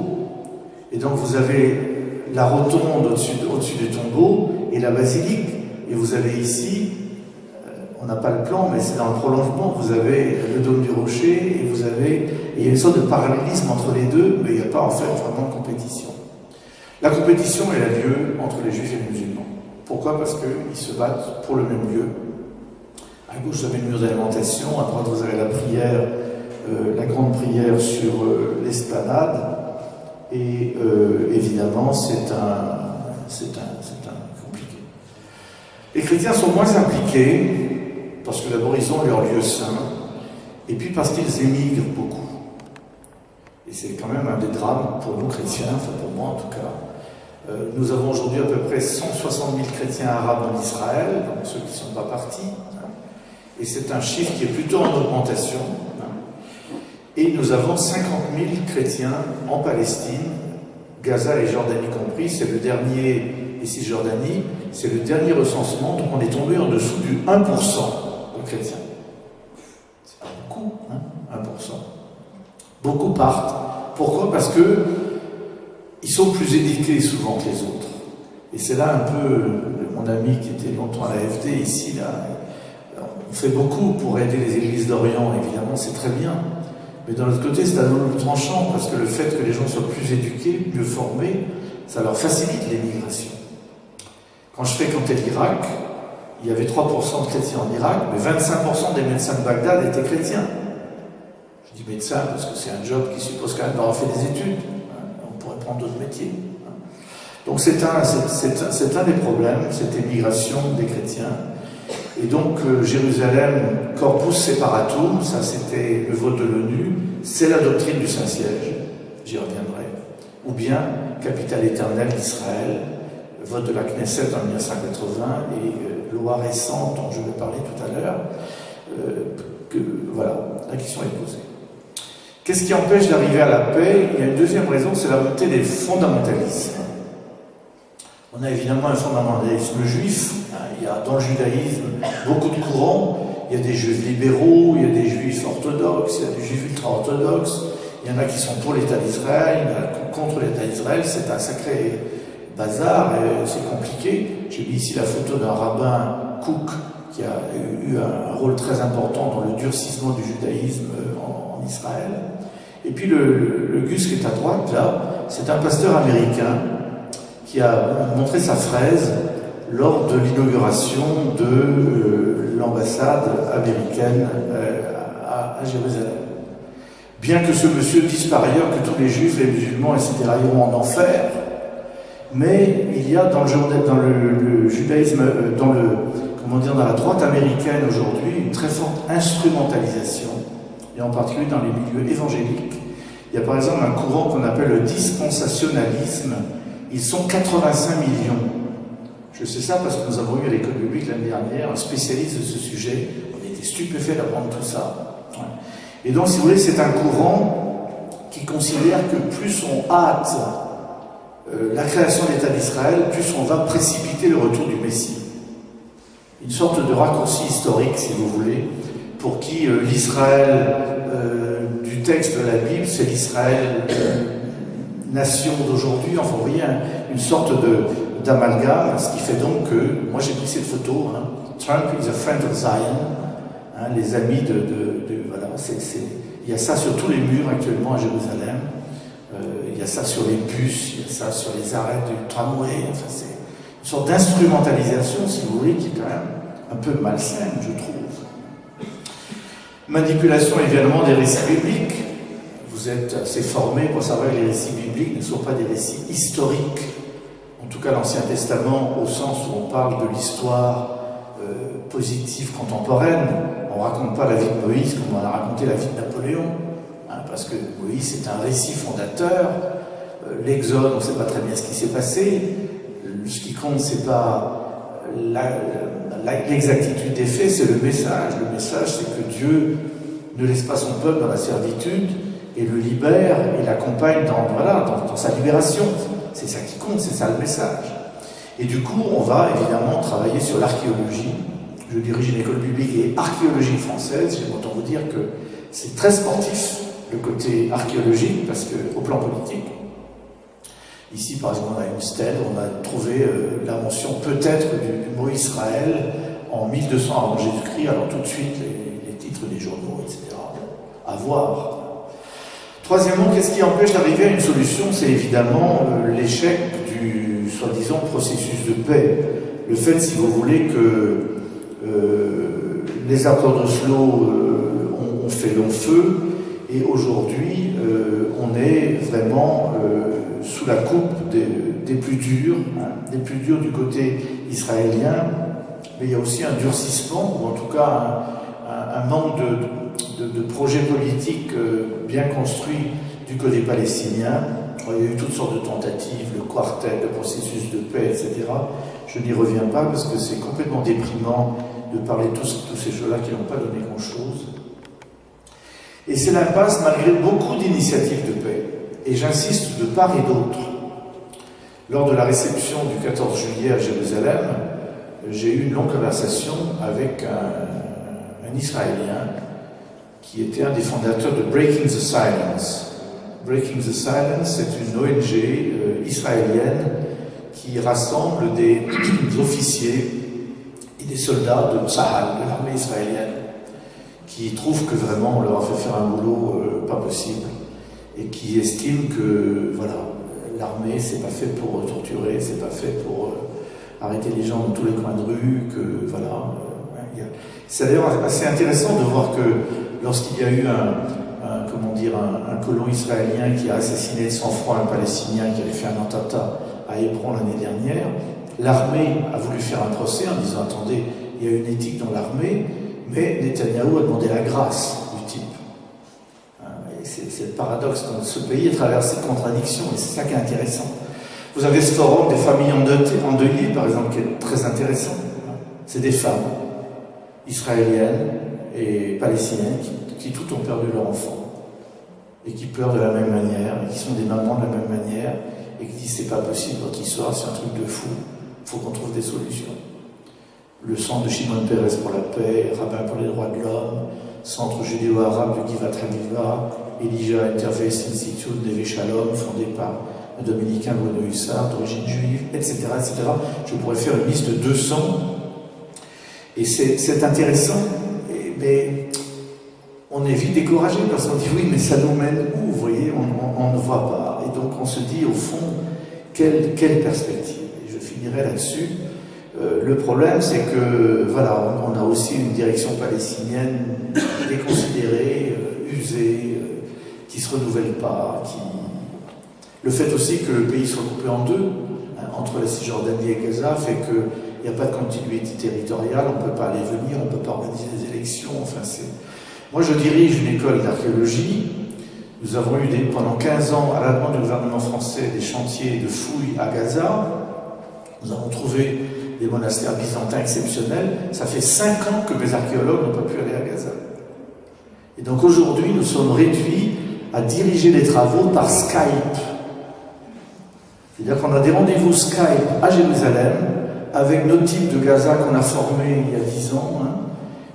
Et donc vous avez la rotonde au-dessus du tombeau et la basilique, et vous avez ici, on n'a pas le plan, mais c'est dans le prolongement, vous avez le dôme du rocher, et il y a une sorte de parallélisme entre les deux, mais il n'y a pas en fait vraiment de compétition. La compétition, elle a lieu entre les juifs et les musulmans. Pourquoi? Parce qu'ils se battent pour le même lieu. À gauche, vous avez le mur d'alimentation, à droite, vous avez la prière, la grande prière sur l'esplanade, et évidemment, c'est compliqué. Les chrétiens sont moins impliqués, parce que d'abord, ils ont leur lieu saint, et puis parce qu'ils émigrent beaucoup. Et c'est quand même un des drames pour nous chrétiens, enfin pour moi en tout cas. Nous avons aujourd'hui à peu près 160 000 chrétiens arabes en Israël, donc ceux qui ne sont pas partis, et c'est un chiffre qui est plutôt en augmentation. Et nous avons 50 000 chrétiens en Palestine, Gaza et Jordanie compris, c'est le dernier, et Cisjordanie, c'est le dernier recensement, donc on est tombé en dessous du 1% de chrétiens. C'est pas beaucoup, 1%. Beaucoup partent. Pourquoi? Parce que ils sont plus éduqués souvent que les autres. Et c'est là un peu mon ami qui était longtemps à l'AFD, ici, là. On fait beaucoup pour aider les églises d'Orient, évidemment, c'est très bien. Mais d'un autre côté, c'est à double tranchant, parce que le fait que les gens soient plus éduqués, mieux formés, ça leur facilite l'émigration. Quand je fréquentais l'Irak, il y avait 3% de chrétiens en Irak, mais 25% des médecins de Bagdad étaient chrétiens. Je dis médecin parce que c'est un job qui suppose quand même d'avoir fait des études. On pourrait prendre d'autres métiers. Donc c'est un des problèmes, cette émigration des chrétiens. Et donc Jérusalem, corpus separatum, ça c'était le vote de l'ONU, c'est la doctrine du Saint-Siège, j'y reviendrai. Ou bien capitale éternelle d'Israël, vote de la Knesset en 1980 et loi récente dont je vais parler tout à l'heure. Voilà, la question est posée. Qu'est-ce qui empêche d'arriver à la paix? Il y a une deuxième raison, c'est la montée des fondamentalismes. On a évidemment un fondamentalisme juif. Il y a dans le judaïsme beaucoup de courants. Il y a des juifs libéraux, il y a des juifs orthodoxes, il y a des juifs ultra-orthodoxes. Il y en a qui sont pour l'État d'Israël, il y en a contre l'État d'Israël. C'est un sacré bazar et c'est compliqué. J'ai mis ici la photo d'un rabbin Cook qui a eu un rôle très important dans le durcissement du judaïsme en Israël. Et puis le Gus qui est à droite, là, c'est un pasteur américain qui a montré sa fraise lors de l'inauguration de l'ambassade américaine à Jérusalem. Bien que ce monsieur dise par ailleurs que tous les juifs, les musulmans, etc. iront en enfer, mais il y a dans le judaïsme, dans la droite américaine aujourd'hui, une très forte instrumentalisation, et en particulier dans les milieux évangéliques. Il y a par exemple un courant qu'on appelle le dispensationalisme. Ils sont 85 millions. Je sais ça parce que nous avons eu à l'école biblique l'année dernière un spécialiste de ce sujet. On était stupéfaits d'apprendre tout ça. Et donc, si vous voulez, c'est un courant qui considère que plus on hâte la création de l'État d'Israël, plus on va précipiter le retour du Messie. Une sorte de raccourci historique, si vous voulez, pour qui l'Israël du texte de la Bible, c'est l'Israël nation d'aujourd'hui. Enfin, vous voyez, une sorte d'amalgame, ce qui fait donc que, moi j'ai pris cette photo, Trump is a friend of Zion, les amis voilà, il y a ça sur tous les murs actuellement à Jérusalem, il y a ça sur les bus, il y a ça sur les arrêts du tramway, enfin, c'est une sorte d'instrumentalisation, si vous voulez, qui est quand même un peu malsaine, je trouve. Manipulation évidemment des récits bibliques. Vous êtes assez formés pour savoir que les récits bibliques ne sont pas des récits historiques. En tout cas, l'Ancien Testament, au sens où on parle de l'histoire positive contemporaine. On ne raconte pas la vie de Moïse comme on a raconté la vie de Napoléon, hein, parce que Moïse c'est un récit fondateur. L'Exode, on ne sait pas très bien ce qui s'est passé. Ce qui compte, c'est pas l'exactitude des faits, c'est le message. Le message, c'est que Dieu ne laisse pas son peuple dans la servitude et le libère et l'accompagne dans sa libération. C'est ça qui compte, c'est ça le message. Et du coup, on va évidemment travailler sur l'archéologie. Je dirige une école biblique et archéologie française. J'aime autant vous dire que c'est très sportif, le côté archéologique, parce qu'au plan politique, ici, par exemple, on a une stèle, on a trouvé la mention peut-être du mot Israël en 1200 avant Jésus-Christ, alors tout de suite, les titres des journaux, etc. À voir. Troisièmement, qu'est-ce qui empêche d'arriver à une solution? C'est évidemment l'échec du soi-disant processus de paix. Le fait, si vous voulez, que les accords d'Oslo ont fait long feu, et aujourd'hui, on est vraiment sous la coupe des plus durs, des plus durs du côté israélien, mais il y a aussi un durcissement, ou en tout cas un manque de projets politiques bien construits du côté palestinien. Il y a eu toutes sortes de tentatives, le quartet, le processus de paix, etc. Je n'y reviens pas parce que c'est complètement déprimant de parler de tous ces choses-là qui n'ont pas donné grand-chose. Et c'est l'impasse malgré beaucoup d'initiatives de paix. Et j'insiste de part et d'autre. Lors de la réception du 14 juillet à Jérusalem, j'ai eu une longue conversation avec un Israélien qui était un des fondateurs de Breaking the Silence. Breaking the Silence, c'est une ONG israélienne qui rassemble des officiers et des soldats de Tzahal, de l'armée israélienne, qui trouvent que vraiment on leur a fait faire un boulot pas possible et qui estiment que voilà, l'armée c'est pas fait pour torturer, c'est pas fait pour arrêter les gens dans tous les coins de rue, que voilà. C'est d'ailleurs assez intéressant de voir que lorsqu'il y a eu un colon israélien qui a assassiné de sang-froid un Palestinien qui avait fait un attentat à Hébron l'année dernière, l'armée a voulu faire un procès en disant attendez, il y a une éthique dans l'armée, mais Netanyahou a demandé la grâce du type. C'est le paradoxe dans ce pays est traversé de contradictions, et c'est ça qui est intéressant. Vous avez ce forum des familles endeuillées, par exemple, qui est très intéressant. C'est des femmes israéliennes et palestiniennes qui toutes ont perdu leur enfant et qui pleurent de la même manière, et qui sont des mamans de la même manière, et qui disent c'est pas possible votre histoire, c'est un truc de fou, il faut qu'on trouve des solutions. Le centre de Shimon Peres pour la paix, rabbin pour les droits de l'homme, centre judéo-arabe de Givat Hamiva, Elijah Interfaith Institute Neve Shalom, fondé par un dominicain Bruno Hussard, d'origine juive, etc., etc. Je pourrais faire une liste de 200, et c'est intéressant, mais on est vite découragé parce qu'on dit oui, mais ça nous mène où? Vous voyez, on ne voit pas. Et donc on se dit au fond, quelle perspective? Et je finirai là-dessus. Le problème, c'est que voilà, on a aussi une direction palestinienne déconsidérée, usée, qui ne se renouvelle pas. Le fait aussi que le pays soit coupé en deux, entre la Cisjordanie et Gaza, fait qu'il n'y a pas de continuité territoriale, on ne peut pas aller venir, on ne peut pas organiser des élections. Enfin, moi, je dirige une école d'archéologie. Nous avons eu pendant 15 ans, à la demande du gouvernement français, des chantiers de fouilles à Gaza. Nous avons trouvé des monastères byzantins exceptionnels. Ça fait 5 ans que mes archéologues n'ont pas pu aller à Gaza. Et donc aujourd'hui, nous sommes réduits à diriger les travaux par Skype. C'est-à-dire qu'on a des rendez-vous Skype à Jérusalem avec nos types de Gaza qu'on a formés il y a 10 ans.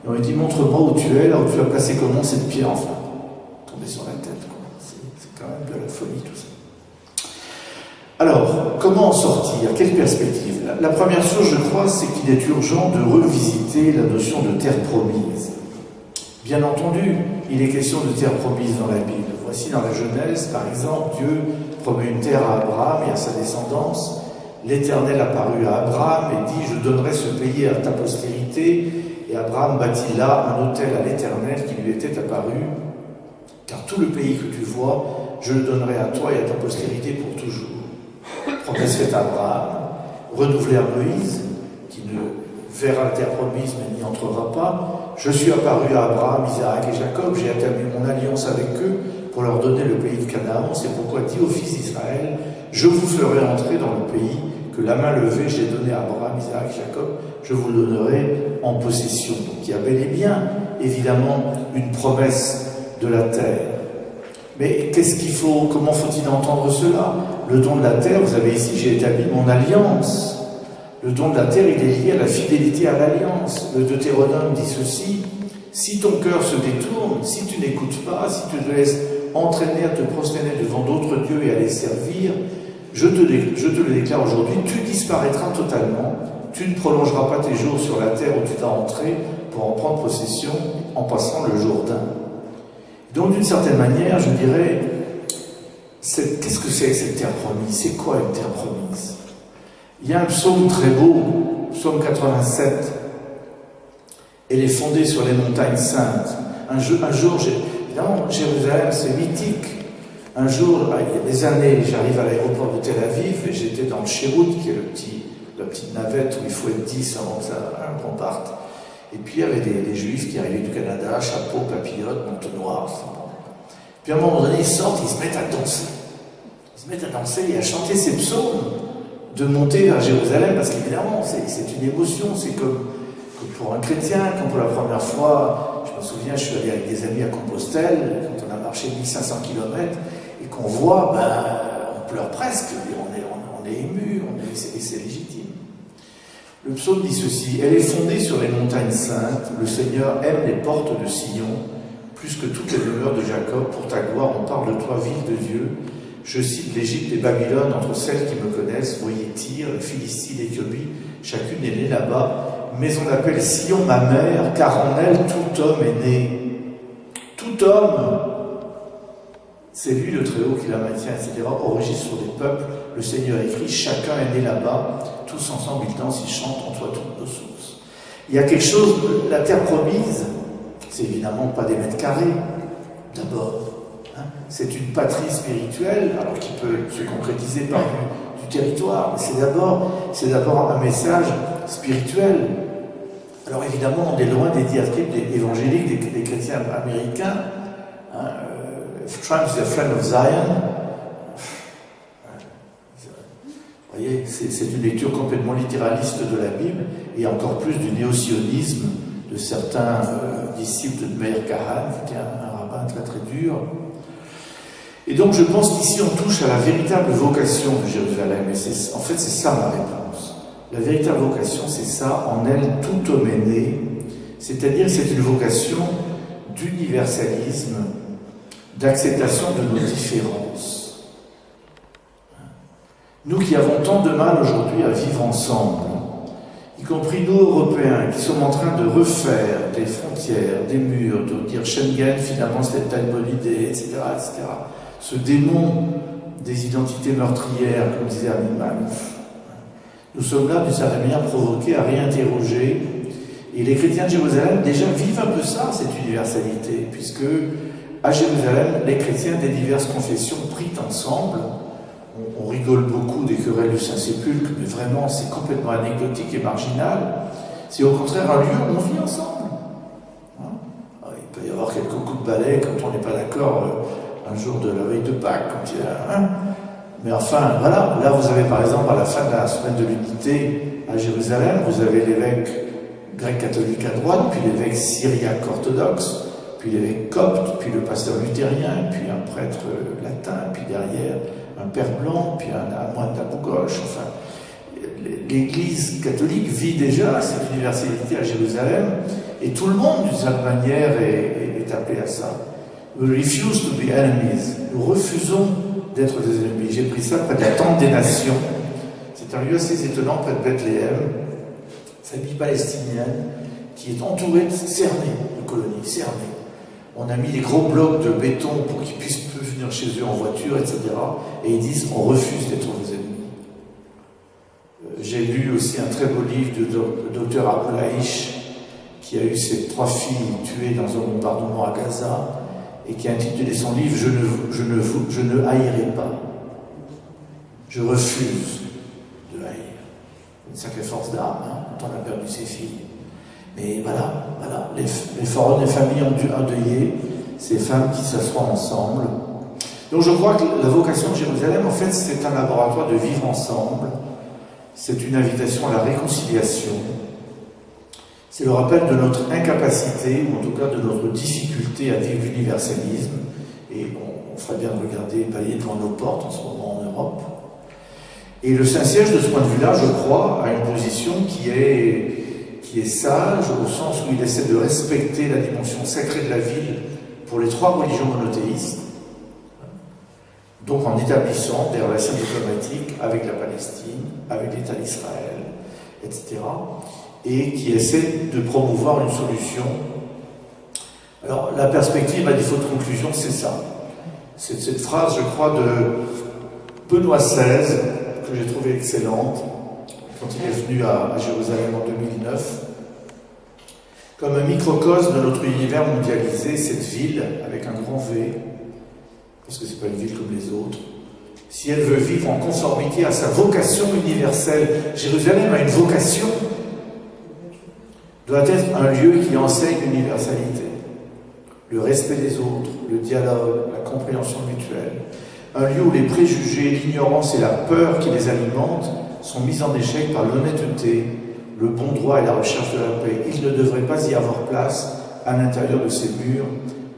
Et on lui dit montre-moi où tu es, là où tu as placé comment cette pierre, enfin. Tomber sur la tête, quoi. C'est quand même de la folie tout ça. Alors, comment en sortir? Quelle perspective? La première chose, je crois, c'est qu'il est urgent de revisiter la notion de terre promise. Bien entendu, il est question de terre promise dans la Bible. Voici dans la Genèse, par exemple, Dieu promet une terre à Abraham et à sa descendance. L'Éternel apparut à Abraham et dit « Je donnerai ce pays à ta postérité ». Et Abraham bâtit là un autel à l'Éternel qui lui était apparu. Car tout le pays que tu vois, je le donnerai à toi et à ta postérité pour toujours. Promesse faite à Abraham, renouvelée à Moïse, qui ne verra la terre promise mais n'y entrera pas. Je suis apparu à Abraham, Isaac et Jacob, j'ai établi mon alliance avec eux pour leur donner le pays de Canaan. C'est pourquoi dit aux fils d'Israël, je vous ferai entrer dans le pays que la main levée j'ai donné à Abraham, Isaac et Jacob, je vous le donnerai en possession. Donc il y a bel et bien, évidemment, une promesse de la terre. Mais comment faut-il entendre cela? Le don de la terre, vous avez ici, j'ai établi mon alliance. Le don de la terre, il est lié à la fidélité à l'alliance. Le Deutéronome dit ceci, si ton cœur se détourne, si tu n'écoutes pas, si tu te laisses entraîner à te prosterner devant d'autres dieux et à les servir, je te le déclare aujourd'hui, tu disparaîtras totalement, tu ne prolongeras pas tes jours sur la terre où tu t'as entré pour en prendre possession en passant le Jourdain. Donc d'une certaine manière, je dirais, qu'est-ce que c'est que cette terre promise? C'est quoi une terre promise? Il y a un psaume très beau, psaume 87. Elle est fondée sur les montagnes saintes. Un jour, évidemment, Jérusalem, c'est mythique. Un jour, il y a des années, j'arrive à l'aéroport de Tel Aviv et j'étais dans le Chérout, qui est la petite navette où il faut être 10 avant qu'on parte. Et puis il y avait des Juifs qui arrivaient du Canada, chapeau, papillote, manteau noir. Puis à un moment donné, ils sortent, ils se mettent à danser. Ils se mettent à danser et à chanter ces psaumes, de monter vers Jérusalem, parce qu'évidemment, c'est une émotion. C'est comme pour un chrétien, quand pour la première fois, je me souviens, je suis allé avec des amis à Compostelle, quand on a marché 1500 km, et qu'on voit, on pleure presque, on est ému, c'est légitime. Le psaume dit ceci, elle est fondée sur les montagnes saintes, le Seigneur aime les portes de Sion, plus que toutes les demeures de Jacob, pour ta gloire, on parle de toi, ville de Dieu. Je cite l'Égypte et Babylone, entre celles qui me connaissent, voyez Tyr, les Philistines, l'Éthiopie, chacune est née là-bas, mais on appelle Sion ma mère, car en elle tout homme est né. Tout homme, c'est lui le Très-Haut qui la maintient, etc. Origine sur des peuples, le Seigneur écrit, chacun est né là-bas, tous ensemble ils dansent, ils chantent en toi toutes nos sources. Il y a quelque chose, la terre promise, c'est évidemment pas des mètres carrés, d'abord. C'est une patrie spirituelle, alors qui peut se concrétiser par du territoire, mais c'est d'abord un message spirituel. Alors évidemment, on est loin des diatribes évangéliques des chrétiens américains. Trump is a friend of Zion. Vous voyez, c'est une lecture complètement littéraliste de la Bible, et encore plus du néo-sionisme de certains disciples de Meir Kahan, qui était un rabbin très très dur. Et donc je pense qu'ici on touche à la véritable vocation de Jérusalem, et en fait c'est ça ma réponse. La véritable vocation, c'est ça, en elle tout homme est né, c'est-à-dire c'est une vocation d'universalisme, d'acceptation de nos différences. Nous qui avons tant de mal aujourd'hui à vivre ensemble, y compris nous Européens, qui sommes en train de refaire des frontières, des murs, de dire Schengen, finalement c'était une bonne idée, etc., etc. Ce démon des identités meurtrières, comme disait Amin Malouf. Nous sommes là, d'une certaine manière, provoqués à réinterroger. Et les chrétiens de Jérusalem, déjà, vivent un peu ça, cette universalité, puisque à Jérusalem, les chrétiens des diverses confessions prient ensemble. On rigole beaucoup des querelles du Saint-Sépulcre, mais vraiment, c'est complètement anecdotique et marginal. C'est au contraire un lieu où on vit ensemble. Il peut y avoir quelques coups de balai quand on n'est pas d'accord un jour de la veille de Pâques, quand il y a... Mais enfin, voilà, là vous avez par exemple, à la fin de la semaine de l'unité à Jérusalem, vous avez l'évêque grec catholique à droite, puis l'évêque syriaque orthodoxe, puis l'évêque copte, puis le pasteur luthérien, puis un prêtre latin, puis derrière un père blanc, puis un moine de la gauche. Enfin, l'Église catholique vit déjà cette universalité à Jérusalem, et tout le monde, d'une certaine manière, est appelé à ça. We refuse to be enemies. Nous refusons d'être des ennemis. J'ai pris ça près de la tente des nations. C'est un lieu assez étonnant près de Bethléem. Famille palestinienne qui est entourée, cernée de colonies, cernée. On a mis des gros blocs de béton pour qu'ils puissent venir chez eux en voiture, etc. Et ils disent on refuse d'être vos ennemis. J'ai lu aussi un très beau livre de Dr Aboulaïch qui a eu ses 3 filles tuées dans un bombardement à Gaza, et qui a intitulé son livre je ne haïrai pas. Je refuse de haïr. une sacrée force d'âme, hein, quand on a perdu ses filles. Mais voilà, les familles ont dû endeuiller ces femmes qui s'assoient ensemble. Donc je crois que la vocation de Jérusalem, en fait, c'est un laboratoire de vivre ensemble, c'est une invitation à la réconciliation, c'est le rappel de notre incapacité, ou en tout cas de notre difficulté à vivre l'universalisme, et on ferait bien de regarder balayer devant nos portes en ce moment en Europe. Et le Saint-Siège, de ce point de vue-là, je crois, a une position qui est sage, au sens où il essaie de respecter la dimension sacrée de la ville pour les trois religions monothéistes, donc en établissant des relations diplomatiques avec la Palestine, avec l'État d'Israël, etc., et qui essaie de promouvoir une solution. Alors, la perspective à défaut de conclusion, c'est ça. C'est cette phrase, je crois, de Benoît XVI, que j'ai trouvée excellente, quand il est venu à Jérusalem en 2009. Comme un microcosme de notre univers mondialisé, cette ville, avec un grand V, parce que ce n'est pas une ville comme les autres, si elle veut vivre en conformité à sa vocation universelle, Jérusalem a une vocation, doit être un lieu qui enseigne l'universalité, le respect des autres, le dialogue, la compréhension mutuelle, un lieu où les préjugés, l'ignorance et la peur qui les alimentent sont mis en échec par l'honnêteté, le bon droit et la recherche de la paix. Il ne devrait pas y avoir place à l'intérieur de ces murs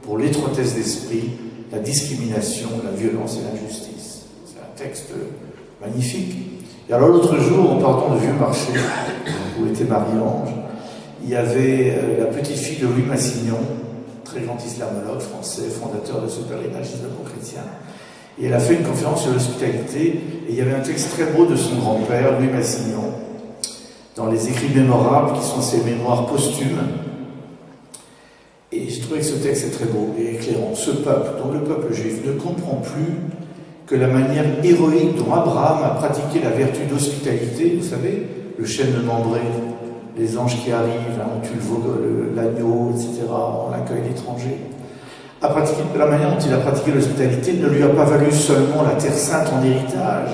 pour l'étroitesse d'esprit, la discrimination, la violence et l'injustice. C'est un texte magnifique. Et alors l'autre jour, en partant de Vieux-Marché, où était Marie-Ange, il y avait la petite fille de Louis Massignon, très grand islamologue français, fondateur de ce pèlerinage islamo-chrétien. Et elle a fait une conférence sur l'hospitalité, et il y avait un texte très beau de son grand-père, Louis Massignon, dans les écrits mémorables, qui sont ses mémoires posthumes. Et j'ai trouvé que ce texte est très beau et éclairant. Ce peuple, dont le peuple juif, ne comprend plus que la manière héroïque dont Abraham a pratiqué la vertu d'hospitalité, vous savez, le chêne membré, les anges qui arrivent, on tue l'agneau, etc., on accueille l'étranger. La manière dont il a pratiqué l'hospitalité ne lui a pas valu seulement la Terre Sainte en héritage,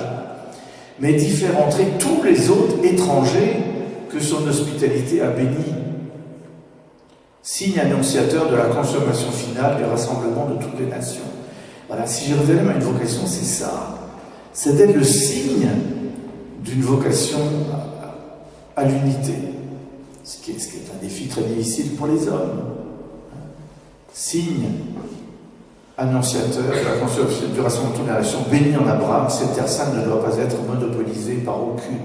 mais d'y faire entrer tous les autres étrangers que son hospitalité a bénis. Signe annonciateur de la consommation finale du rassemblement de toutes les nations. Voilà, si Jérusalem a une vocation, c'est ça. C'est d'être le signe d'une vocation à l'unité. Ce qui est un défi très difficile pour les hommes. Signe annonciateur de la consommation du rassemblement de toutes les nations, béni en Abraham, cette terre sainte ne doit pas être monopolisée par aucune.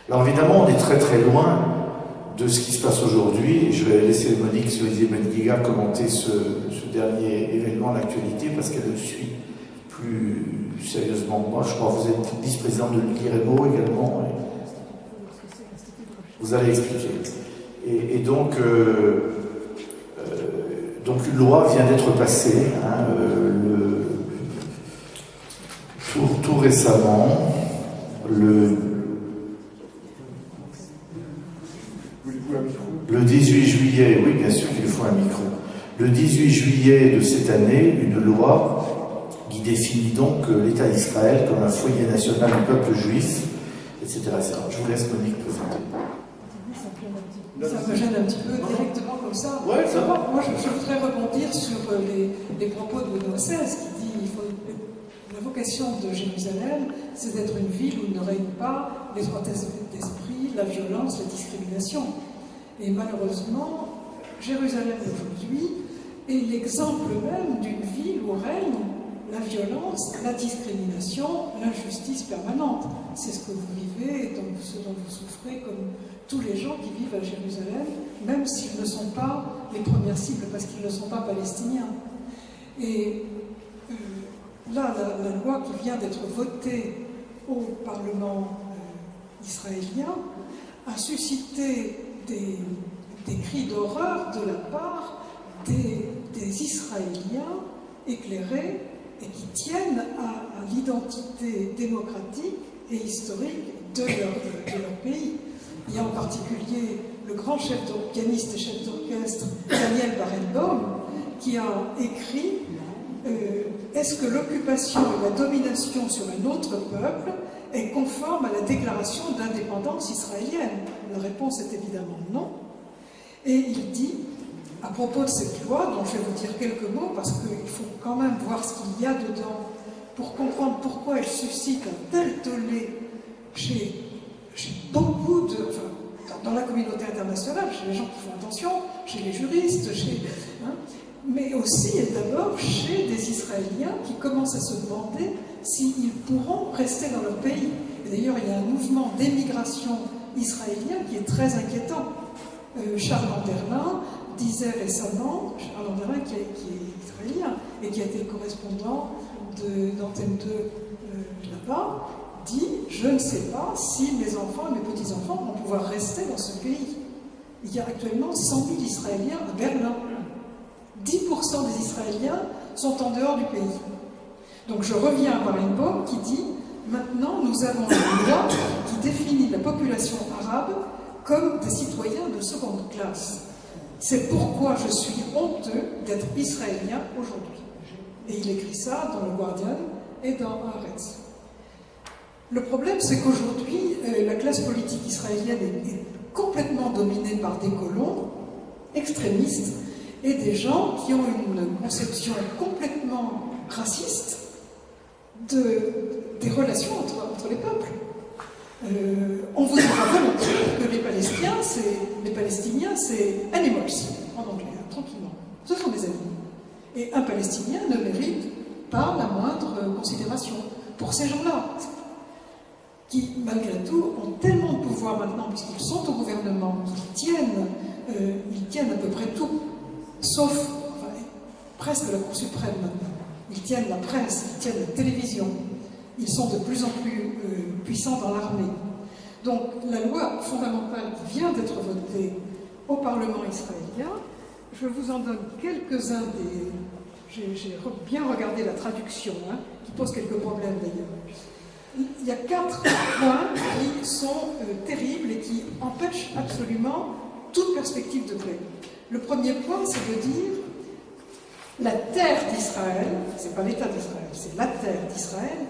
Alors évidemment, on est très très loin de ce qui se passe aujourd'hui, et je vais laisser Monique Cerisier-Benguiga commenter ce dernier événement d'actualité, parce qu'elle le suit plus sérieusement que moi. Je crois que vous êtes vice-président de l'IREMO également. Vous allez expliquer. Et donc une loi vient d'être passée, tout récemment, le 18 juillet, oui bien sûr qu'il faut un micro, le 18 juillet de cette année, une loi qui définit donc l'État d'Israël comme un foyer national du peuple juif, etc. Je vous laisse Monique présenter. Ça me gêne un petit peu directement comme ça. Ouais, ça va. Moi, je voudrais rebondir sur les propos de Benoît XVI qui dit la vocation de Jérusalem, c'est d'être une ville où ne règne pas l'étroitesse d'esprit, la violence, la discrimination. Et malheureusement, Jérusalem aujourd'hui est l'exemple même d'une ville où règne la violence, la discrimination, l'injustice permanente. C'est ce que vous vivez et ce dont vous souffrez comme tous les gens qui vivent à Jérusalem, même s'ils ne sont pas les premières cibles, parce qu'ils ne sont pas palestiniens. Et là, la loi qui vient d'être votée au Parlement israélien a suscité des cris d'horreur de la part des Israéliens éclairés et qui tiennent à l'identité démocratique et historique de leur pays. Il y a en particulier le grand pianiste et chef d'orchestre Daniel Barenboim qui a écrit « Est-ce que l'occupation et la domination sur un autre peuple est conforme à la déclaration d'indépendance israélienne? La réponse est évidemment non. Et il dit, à propos de cette loi, dont je vais vous dire quelques mots, parce qu'il faut quand même voir ce qu'il y a dedans pour comprendre pourquoi elle suscite un tel tollé chez beaucoup de... Enfin, dans la communauté internationale, chez les gens qui font attention, chez les juristes, mais aussi et d'abord chez des Israéliens qui commencent à se demander s'ils pourront rester dans leur pays. Et d'ailleurs, il y a un mouvement d'émigration israélien qui est très inquiétant. Charles Anderlin disait récemment, Charles Anderlin qui est israélien et qui a été le correspondant d'Antenne 2 là-bas, dit « Je ne sais pas si mes enfants et mes petits-enfants vont pouvoir rester dans ce pays. » Il y a actuellement 100 000 Israéliens à Berlin. 10% des Israéliens sont en dehors du pays. Donc je reviens à Barenboim qui dit « Maintenant, nous avons une loi qui définit la population arabe comme des citoyens de seconde classe. C'est pourquoi je suis honteux d'être israélien aujourd'hui. » Et il écrit ça dans le Guardian et dans Haaretz. Le problème, c'est qu'aujourd'hui, la classe politique israélienne est complètement dominée par des colons extrémistes et des gens qui ont une conception complètement raciste des relations entre les peuples. On vous dira volontiers que les Palestiniens, c'est animals, en anglais, tranquillement. Ce sont des animaux. Et un Palestinien ne mérite pas la moindre considération pour ces gens-là, qui, malgré tout, ont tellement de pouvoir maintenant, puisqu'ils sont au gouvernement, qu'ils tiennent à peu près tout, sauf presque la Cour suprême maintenant. Ils tiennent la presse, ils tiennent la télévision. Ils sont de plus en plus puissants dans l'armée. Donc la loi fondamentale qui vient d'être votée au Parlement israélien, je vous en donne quelques-uns des... J'ai bien regardé la traduction, qui pose quelques problèmes d'ailleurs. Il y a 4 points qui sont terribles et qui empêchent absolument toute perspective de paix. Le premier point, c'est de dire la terre d'Israël, c'est pas l'État d'Israël, c'est la terre d'Israël,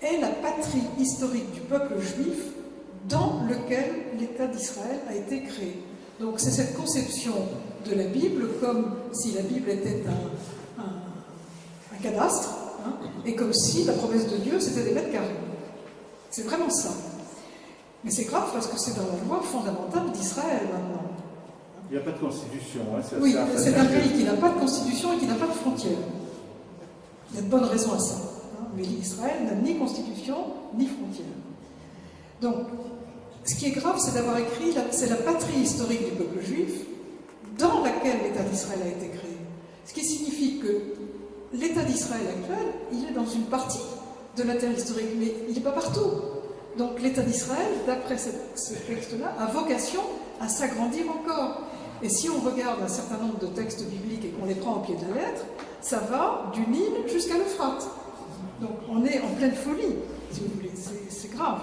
est la patrie historique du peuple juif dans lequel l'État d'Israël a été créé. Donc c'est cette conception de la Bible comme si la Bible était un cadastre, et comme si la promesse de Dieu c'était des mètres carrés. C'est vraiment ça. Mais c'est grave parce que c'est dans la loi fondamentale d'Israël maintenant. Il n'y a pas de constitution. Oui, c'est un pays qui n'a pas de constitution et qui n'a pas de frontières. Il y a de bonnes raisons à ça. Mais l'Israël n'a ni constitution, ni frontières. Donc, ce qui est grave, c'est d'avoir écrit, c'est la patrie historique du peuple juif, dans laquelle l'État d'Israël a été créé. Ce qui signifie que l'État d'Israël actuel, il est dans une partie de la terre historique, mais il n'est pas partout. Donc l'État d'Israël, d'après ce texte-là, a vocation à s'agrandir encore. Et si on regarde un certain nombre de textes bibliques et qu'on les prend au pied de la lettre, ça va du Nil jusqu'à l'Euphrate. Donc on est en pleine folie, si vous voulez, c'est grave.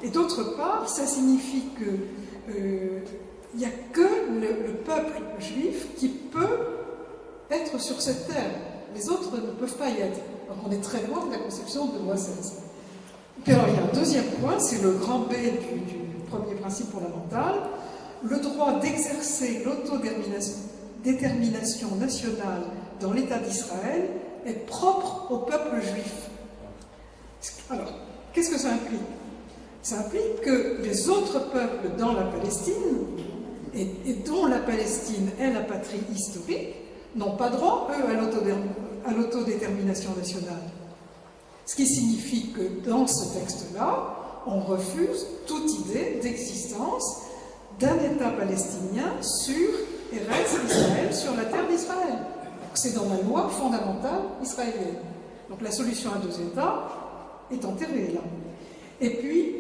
Et d'autre part, ça signifie qu'il n'y a que le peuple juif qui peut être sur cette terre. Les autres ne peuvent pas y être. Donc on est très loin de la conception de Loi 16. Puis alors il y a un deuxième point, c'est le grand B du premier principe fondamental, le droit d'exercer l'autodétermination nationale dans l'État d'Israël est propre au peuple juif. Alors, qu'est-ce que ça implique? Ça implique que les autres peuples dans la Palestine, et dont la Palestine est la patrie historique, n'ont pas droit, eux, à l'autodétermination nationale. Ce qui signifie que dans ce texte-là, on refuse toute idée d'existence d'un État palestinien sur Eretz Israël, sur la terre d'Israël. C'est dans la loi fondamentale israélienne. Donc la solution à 2 États est enterrée là. Et puis,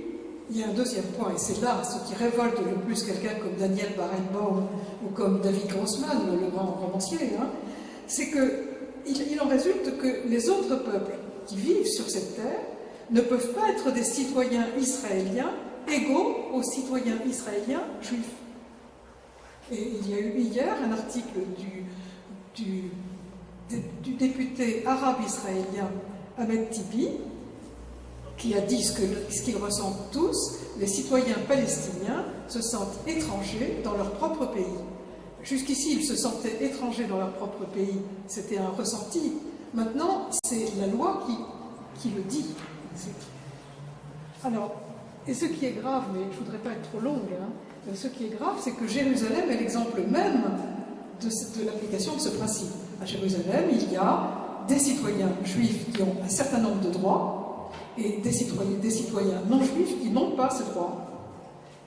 il y a un deuxième point, et c'est là ce qui révolte le plus quelqu'un comme Daniel Barenboim ou comme David Grossman, le grand romancier, c'est qu'il en résulte que les autres peuples qui vivent sur cette terre ne peuvent pas être des citoyens israéliens égaux aux citoyens israéliens juifs. Et il y a eu hier un article du député arabe israélien Ahmed Tibi qui a dit ce qu'ils ressentent tous, les citoyens palestiniens se sentent étrangers dans leur propre pays. Jusqu'ici, ils se sentaient étrangers dans leur propre pays, c'était un ressenti. Maintenant, c'est la loi qui le dit. Alors, et ce qui est grave, mais je ne voudrais pas être trop longue, ce qui est grave, c'est que Jérusalem est l'exemple même de l'application de ce principe. À Jérusalem, il y a des citoyens juifs qui ont un certain nombre de droits et des citoyens non juifs qui n'ont pas ces droits.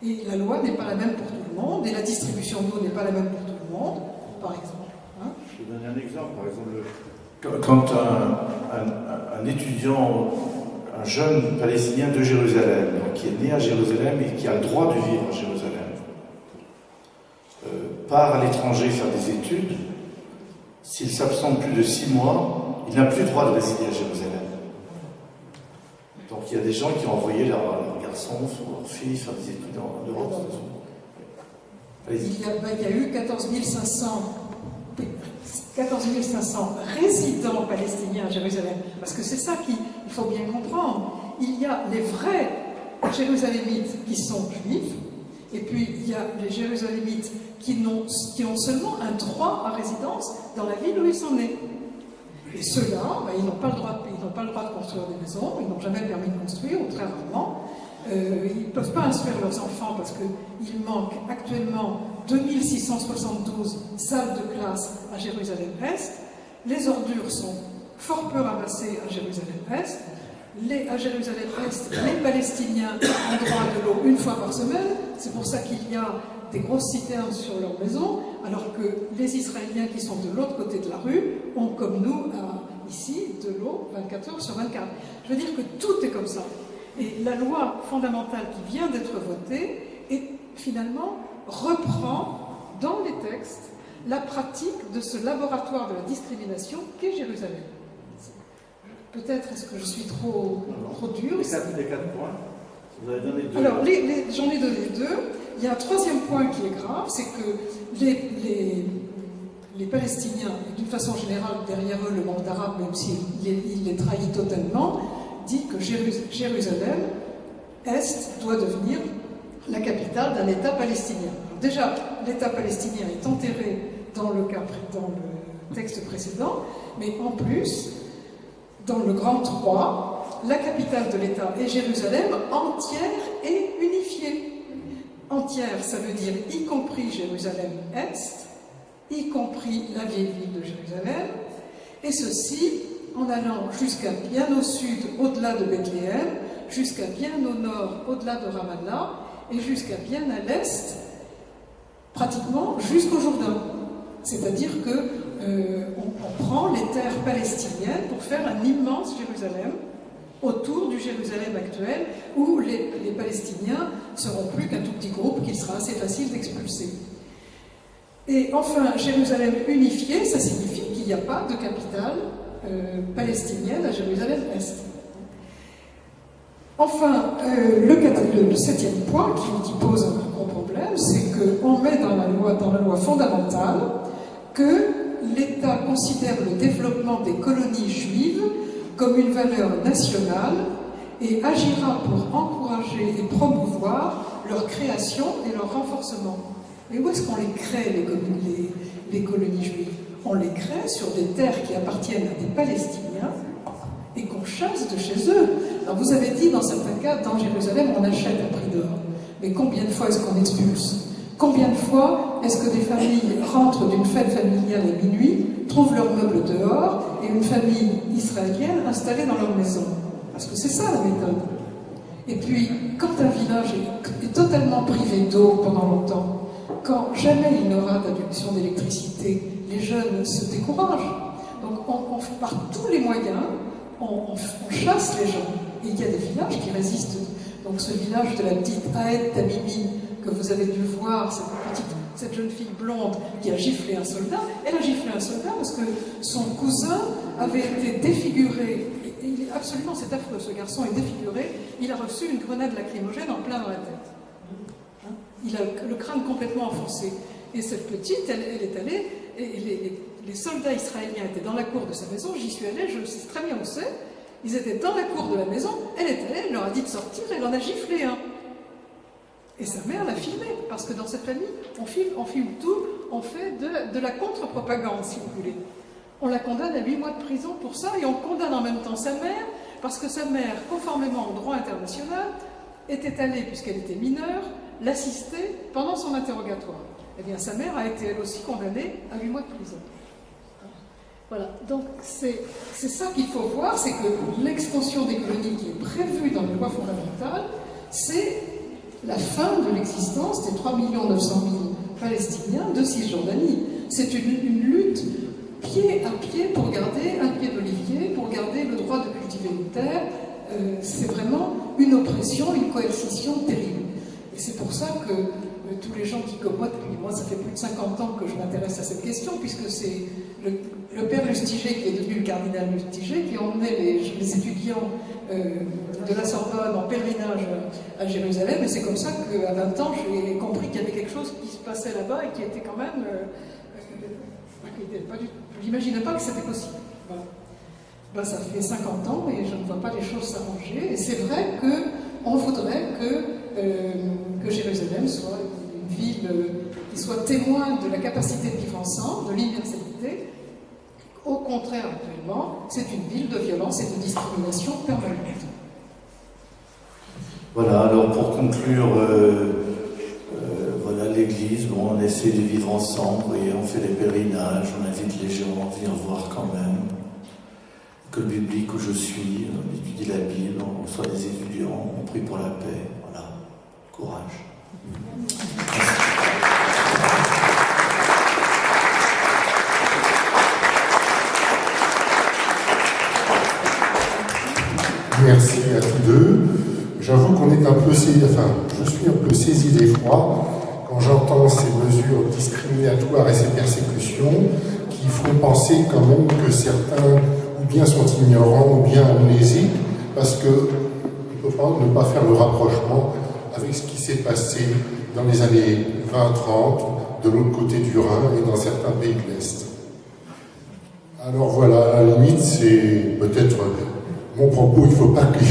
Et la loi n'est pas la même pour tout le monde, et la distribution d'eau n'est pas la même pour tout le monde, par exemple. Je vais donner un exemple. Par exemple, quand un étudiant, un jeune Palestinien de Jérusalem, donc qui est né à Jérusalem et qui a le droit de vivre à Jérusalem, part à l'étranger faire des études, s'il s'absente plus de 6 mois, il n'a plus le droit de résider à Jérusalem. Donc il y a des gens qui ont envoyé leurs garçons ou leurs filles faire des études en Europe. Il y a eu 14 500 résidents palestiniens à Jérusalem. Parce que c'est ça qu'il faut bien comprendre. Il y a les vrais Jérusalémites qui sont juifs, et puis il y a les Jérusalémites qui ont seulement un droit à résidence dans la ville où ils sont nés. Et ceux-là, ils n'ont pas le droit de construire des maisons, ils n'ont jamais le permis de construire, ou très rarement. Ils ne peuvent pas instruire leurs enfants parce qu'il manque actuellement 2672 salles de classe à Jérusalem-Est. Les ordures sont fort peu ramassées à Jérusalem-Est. À Jérusalem-Est, les Palestiniens ont droit à de l'eau une fois par semaine. C'est pour ça qu'il y a des grosses citernes sur leur maison, alors que les Israéliens qui sont de l'autre côté de la rue ont, comme nous, ici, de l'eau 24 heures sur 24. Je veux dire que tout est comme ça. Et la loi fondamentale qui vient d'être votée, finalement, reprend dans les textes la pratique de ce laboratoire de la discrimination qu'est Jérusalem. Peut-être est-ce que je suis trop dure. Les 4 points, vous avez donné 2. Alors, j'en ai donné 2. Il y a un troisième point qui est grave, c'est que les Palestiniens, d'une façon générale, derrière eux, le monde arabe, même s'il les trahit totalement, dit que Jérusalem-Est doit devenir la capitale d'un État palestinien. Alors déjà, l'État palestinien est enterré dans le texte précédent, mais en plus, dans le Grand 3, la capitale de l'État est Jérusalem, entière et unifiée. Entière, ça veut dire y compris Jérusalem-Est, y compris la vieille ville de Jérusalem, et ceci en allant jusqu'à bien au sud, au-delà de Bethléem, jusqu'à bien au nord, au-delà de Ramallah, et jusqu'à bien à l'est, pratiquement jusqu'au Jourdain. C'est-à-dire qu'on prend les terres palestiniennes pour faire un immense Jérusalem autour du Jérusalem actuel, où les Palestiniens seront plus qu'un tout petit groupe qu'il sera assez facile d'expulser. Et enfin, Jérusalem unifiée, ça signifie qu'il n'y a pas de capitale palestinienne à Jérusalem-Est. Enfin, le 7e point qui pose un gros problème, c'est qu'on met dans la loi fondamentale que l'État considère le développement des colonies juives comme une valeur nationale et agira pour encourager et promouvoir leur création et leur renforcement. Mais où est-ce qu'on les crée, les colonies juives? On les crée sur des terres qui appartiennent à des Palestiniens et qu'on chasse de chez eux. Alors vous avez dit, dans certains cas, dans Jérusalem, on achète à prix d'or. Mais combien de fois est-ce qu'on expulse? Combien de fois est-ce que des familles rentrent d'une fête familiale à minuit, trouvent leurs meubles dehors, et une famille israélienne installée dans leur maison? Parce que c'est ça la méthode. Et puis, quand un village est totalement privé d'eau pendant longtemps, quand jamais il n'aura d'adduction d'électricité, les jeunes se découragent. Donc, par tous les moyens, on chasse les gens. Et il y a des villages qui résistent. Donc, ce village de la petite Aed Tamimi, que vous avez dû voir, cette jeune fille blonde qui a giflé un soldat, elle a giflé un soldat parce que son cousin avait été défiguré. Et il est absolument, c'est affreux, ce garçon est défiguré. Il a reçu une grenade lacrymogène en plein dans la tête. Il a le crâne complètement enfoncé. Et cette petite, elle est allée, et les soldats israéliens étaient dans la cour de sa maison, j'y suis allée, je sais très bien où c'est. Ils étaient dans la cour de la maison, elle est allée, elle leur a dit de sortir, elle en a giflé un. Et sa mère l'a filmé, parce que dans cette famille, on filme tout, on fait de la contre-propagande, si vous voulez. On la condamne à 8 mois de prison pour ça, et on condamne en même temps sa mère, parce que sa mère, conformément au droit international, était allée, puisqu'elle était mineure, l'assister pendant son interrogatoire. Eh bien, sa mère a été elle aussi condamnée à 8 mois de prison. Voilà, donc c'est ça qu'il faut voir, c'est que l'extension des colonies qui est prévue dans les lois fondamentales, c'est la fin de l'existence des 3 900 000 Palestiniens de Cisjordanie. C'est une lutte pied à pied pour garder un pied d'olivier, pour garder le droit de cultiver une terre. C'est vraiment une oppression, une coercition terrible. Et c'est pour ça que tous les gens qui, comme moi, depuis moi, ça fait plus de 50 ans que je m'intéresse à cette question, puisque c'est le père Lustiger, qui est devenu le cardinal Lustiger, qui emmenait les étudiants de la Sorbonne en pèlerinage à Jérusalem, et c'est comme ça qu'à 20 ans, j'ai compris qu'il y avait quelque chose qui se passait là-bas et qui était quand même... je n'imaginais pas que c'était possible. Voilà. Ben, ça fait 50 ans et je ne vois pas les choses s'arranger, et c'est vrai qu'on voudrait que Jérusalem soit une ville qui soit témoin de la capacité de vivre ensemble, de l'universalité. Au contraire, actuellement, c'est une ville de violence et de discrimination permanente. Voilà, alors pour conclure, voilà l'Église, bon, on essaie de vivre ensemble et on fait des pèlerinages, on invite les gens à venir voir quand même. École biblique où je suis, on étudie la Bible, on soit des étudiants, on prie pour la paix, voilà, courage. Merci à tous deux. J'avoue qu'on est un peu saisi, enfin, je suis un peu saisi d'effroi quand j'entends ces mesures discriminatoires et ces persécutions qui font penser quand même que certains ou bien sont ignorants ou bien amnésiques, parce qu'on ne peut pas ne pas faire le rapprochement avec ce qui s'est passé dans les années 20-30 de l'autre côté du Rhin et dans certains pays de l'Est. Alors voilà, à la limite, c'est peut-être mon propos, il ne faut pas que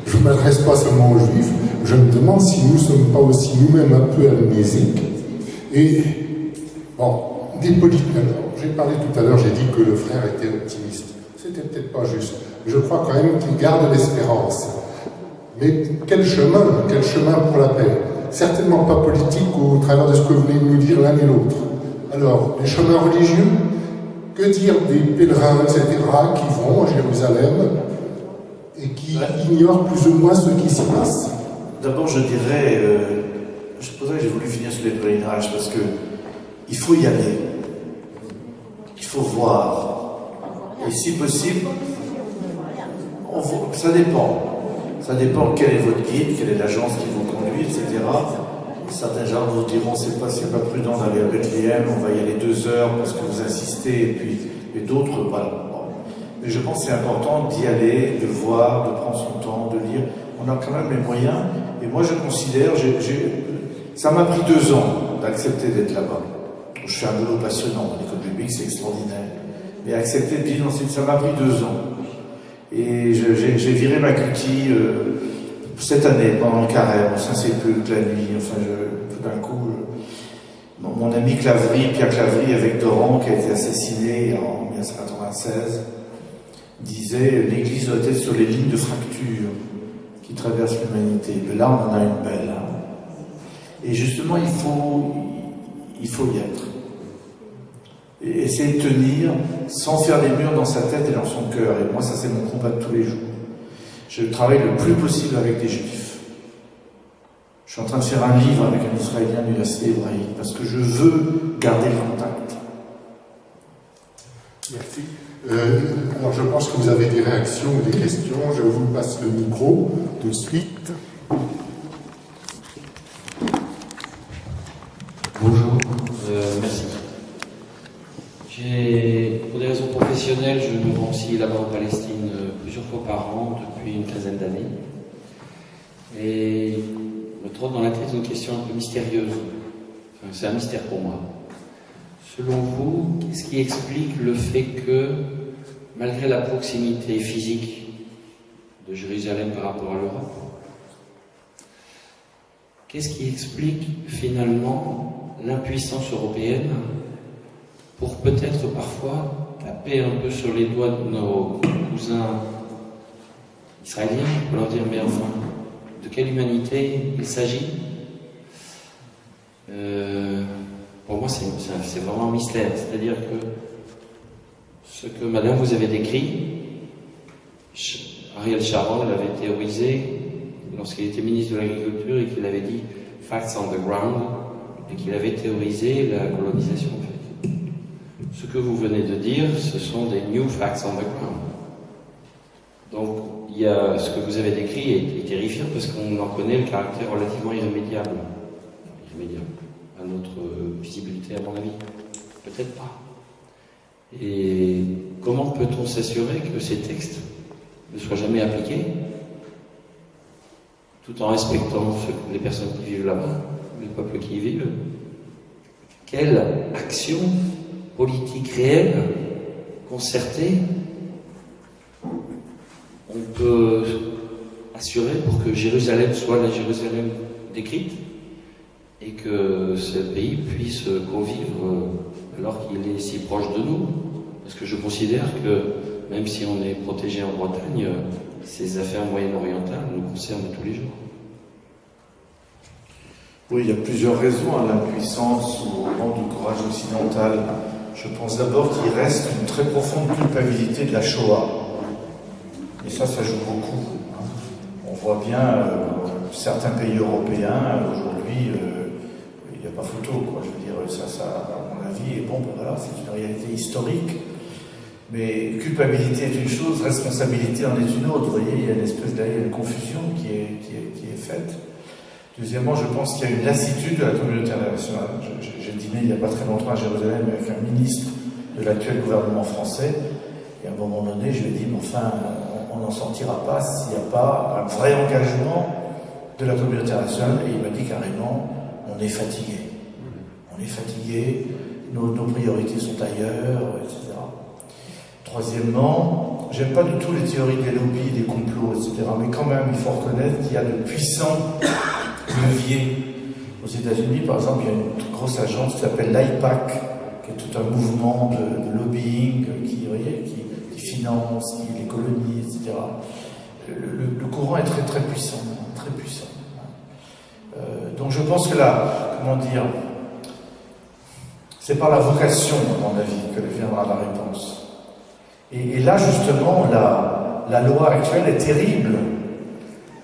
je ne m'adresse pas seulement aux Juifs, je me demande si nous ne sommes pas aussi nous-mêmes un peu amnésiques. Et, bon, des politiques, j'ai parlé tout à l'heure, j'ai dit que le frère était optimiste. C'était peut-être pas juste. Je crois quand même qu'il garde l'espérance. Mais quel chemin pour la paix? Certainement pas politique au travers de ce que vous venez de nous dire l'un et l'autre. Alors, les chemins religieux, que dire des pèlerins, etc., qui vont à Jérusalem et qui ignorent plus ou moins ce qui s'y passe? D'abord, je dirais, c'est pour ça que j'ai voulu finir sur les pèlerinages, parce que il faut y aller, il faut voir, et si possible, ça dépend quel est votre guide, quelle est l'agence qui vous conduit, etc. Certains gens vous diront c'est pas prudent d'aller à Bethléem, on va y aller 2 heures parce que vous insistez, et d'autres, voilà. Mais je pense que c'est important d'y aller, de voir, de prendre son temps, de lire. On a quand même les moyens, et moi je considère, ça m'a pris 2 ans d'accepter d'être là-bas. Je fais un boulot passionnant dans l'école biblique, c'est extraordinaire. Mais accepter de vivre, ça m'a pris 2 ans. Et j'ai viré ma cutie cette année, pendant le carême, au Saint-Sépulcre, la nuit, enfin, tout d'un coup, mon ami Pierre Clavry, avec Doran, qui a été assassiné en 1996, disait « L'Église doit être sur les lignes de fracture qui traversent l'humanité ». Mais là, on en a une belle. Hein. Et justement, il faut y être. Et essayer de tenir sans faire des murs dans sa tête et dans son cœur. Et moi, ça, c'est mon combat de tous les jours. Je travaille le plus possible avec des Juifs. Je suis en train de faire un livre avec un Israélien de l'université hébraïque parce que je veux garder le contact. Merci. Alors, je pense que vous avez des réactions ou des questions. Je vous passe le micro tout de suite. Bonjour. Merci. Pour des raisons professionnelles, je me rends aussi là-bas en Palestine plusieurs fois par an depuis une quinzaine d'années. Et me trotte dans la tête une question un peu mystérieuse. Enfin, c'est un mystère pour moi. Selon vous, qu'est-ce qui explique le fait que, malgré la proximité physique de Jérusalem par rapport à l'Europe. Qu'est-ce qui explique finalement l'impuissance européenne pour peut-être parfois taper un peu sur les doigts de nos cousins israéliens pour leur dire mais enfin, de quelle humanité il s'agit? Pour moi c'est vraiment un mystère, c'est-à-dire que ce que madame vous avez décrit, Ariel Sharon l'avait théorisé lorsqu'il était ministre de l'Agriculture et qu'il avait dit « facts on the ground » et qu'il avait théorisé la colonisation en fait. Ce que vous venez de dire, ce sont des new facts on the ground. Donc, il y a, ce que vous avez décrit est terrifiant parce qu'on en connaît le caractère relativement irrémédiable. Irrémédiable. À notre visibilité, à mon avis. Peut-être pas. Et comment peut-on s'assurer que ces textes ne soient jamais appliqués tout en respectant les personnes qui vivent là-bas, les peuples qui y vivent? Quelle action politique réelle, concertée, on peut assurer pour que Jérusalem soit la Jérusalem décrite et que ce pays puisse convivre alors qu'il est si proche de nous? Parce que je considère que même si on est protégé en Bretagne, ces affaires moyen-orientales nous concernent tous les jours. Oui, il y a plusieurs raisons à l'impuissance ou au manque de courage occidental. Je pense d'abord qu'il reste une très profonde culpabilité de la Shoah. Et ça joue beaucoup. On voit bien certains pays européens, aujourd'hui, il n'y a pas photo, quoi. Je veux dire, ça, à mon avis, bon, ben voilà, c'est une réalité historique. Mais culpabilité est une chose, responsabilité en est une autre. Vous voyez, il y a une espèce de confusion qui est faite. Deuxièmement, je pense qu'il y a une lassitude de la communauté internationale. J'ai dîné il n'y a pas très longtemps à Jérusalem avec un ministre de l'actuel gouvernement français. Et à un moment donné, je lui ai dit, mais enfin, on n'en sortira pas s'il n'y a pas un vrai engagement de la communauté internationale. Et il m'a dit carrément, on est fatigué. On est fatigué, nos priorités sont ailleurs, etc. Troisièmement, j'aime pas du tout les théories des lobbies, des complots, etc. Mais quand même, il faut reconnaître qu'il y a de puissants leviers. Aux États-Unis, par exemple, il y a une grosse agence qui s'appelle l'AIPAC, qui est tout un mouvement de lobbying qui finance, qui les colonie, etc. Le courant est très très puissant, très puissant. Donc je pense que là, comment dire, c'est par la vocation, à mon avis, que viendra la réponse. Et là, justement, la loi actuelle est terrible,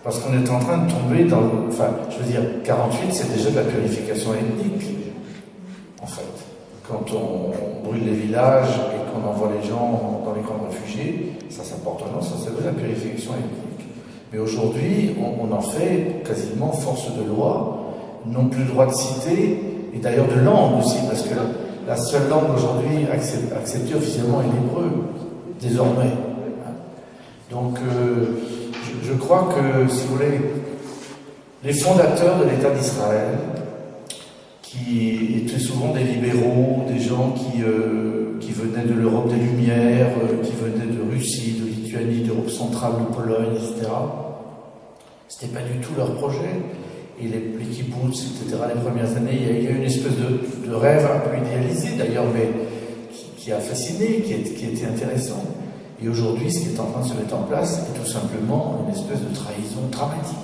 parce qu'on est en train de tomber dans... Enfin, je veux dire, 48, c'est déjà de la purification ethnique, en fait. Quand on brûle les villages et qu'on envoie les gens dans les camps de réfugiés, ça porte un nom, ça s'appelle la purification ethnique. Mais aujourd'hui, on en fait quasiment force de loi, non plus le droit de citer, et d'ailleurs de langue aussi, parce que la seule langue aujourd'hui acceptée officiellement est l'hébreu, désormais. Donc, je crois que, si vous voulez, les fondateurs de l'État d'Israël, qui étaient souvent des libéraux, des gens qui venaient de l'Europe des Lumières, qui venaient de Russie, de Lituanie, d'Europe centrale, de Pologne, etc., c'était pas du tout leur projet. Et les kibbutz, etc., les premières années, il y a eu une espèce de rêve un peu idéalisé d'ailleurs, mais qui a fasciné, qui était intéressant. Et aujourd'hui, ce qui est en train de se mettre en place est tout simplement une espèce de trahison dramatique.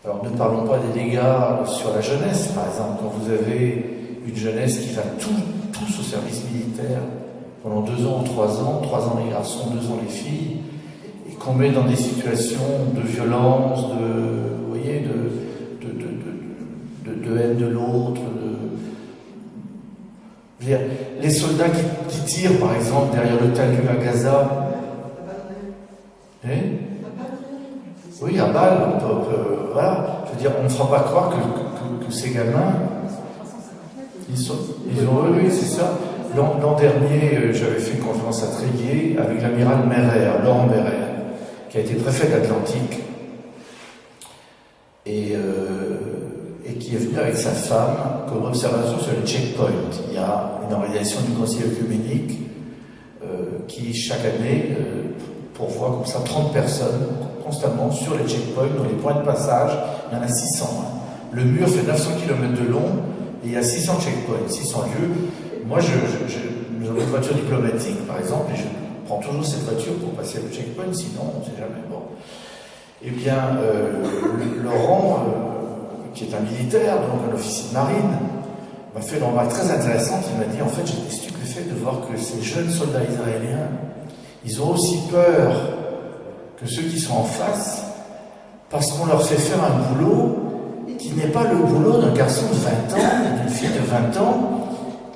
Alors ne parlons pas des dégâts sur la jeunesse, par exemple, quand vous avez une jeunesse qui va tous au service militaire pendant 2 ans ou 3 ans, 3 ans les garçons, 2 ans les filles, et qu'on met dans des situations de violence, vous voyez, de haine de l'autre, les soldats qui tirent, par exemple, derrière le talus à Gaza. Oui, à balle, voilà. Je veux dire, on ne fera pas croire que ces gamins, oui, c'est ça. L'an dernier, j'avais fait une conférence à Tréguier avec l'amiral Merer, Laurent Merer, qui a été préfet d'Atlantique, et qui est venu avec sa femme comme observation sur les checkpoints. Il y a une organisation du Conseil œcuménique qui, chaque année, pourvoit parfois comme ça 30 personnes constamment sur les checkpoints, dans les points de passage. Il y en a 600. Hein. Le mur fait 900 km de long et il y a 600 checkpoints, 600 lieux. Moi, j'ai une voiture diplomatique, par exemple, et je prends toujours cette voiture pour passer le checkpoint, sinon on ne sait jamais. Bon. Eh bien, Laurent, qui est un militaire, donc un officier de marine, m'a fait une remarque très intéressante. Il m'a dit, en fait, j'étais stupéfait de voir que ces jeunes soldats israéliens, ils ont aussi peur que ceux qui sont en face, parce qu'on leur fait faire un boulot qui n'est pas le boulot d'un garçon de 20 ans, d'une fille de 20 ans,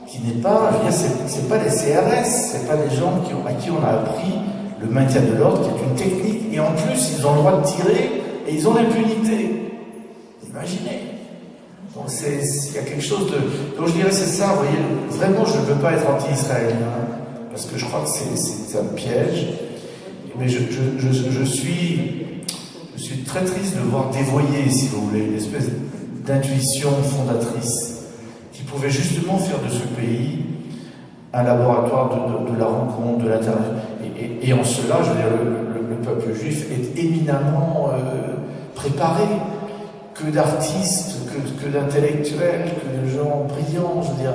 qui n'est pas, je veux dire, c'est pas les CRS, c'est pas des gens à qui on a appris le maintien de l'ordre, qui est une technique, et en plus, ils ont le droit de tirer, et ils ont l'impunité. Imaginez. Donc il y a quelque chose de... Donc je dirais c'est ça, vous voyez, vraiment je ne veux pas être anti-israélien, parce que je crois que c'est un piège, mais je suis très triste de voir dévoyer, si vous voulez, une espèce d'intuition fondatrice qui pouvait justement faire de ce pays un laboratoire de la rencontre, de l'interaction. Et en cela, je veux dire, le peuple juif est éminemment préparé, que d'artistes, que d'intellectuels, que de gens brillants. Je veux dire,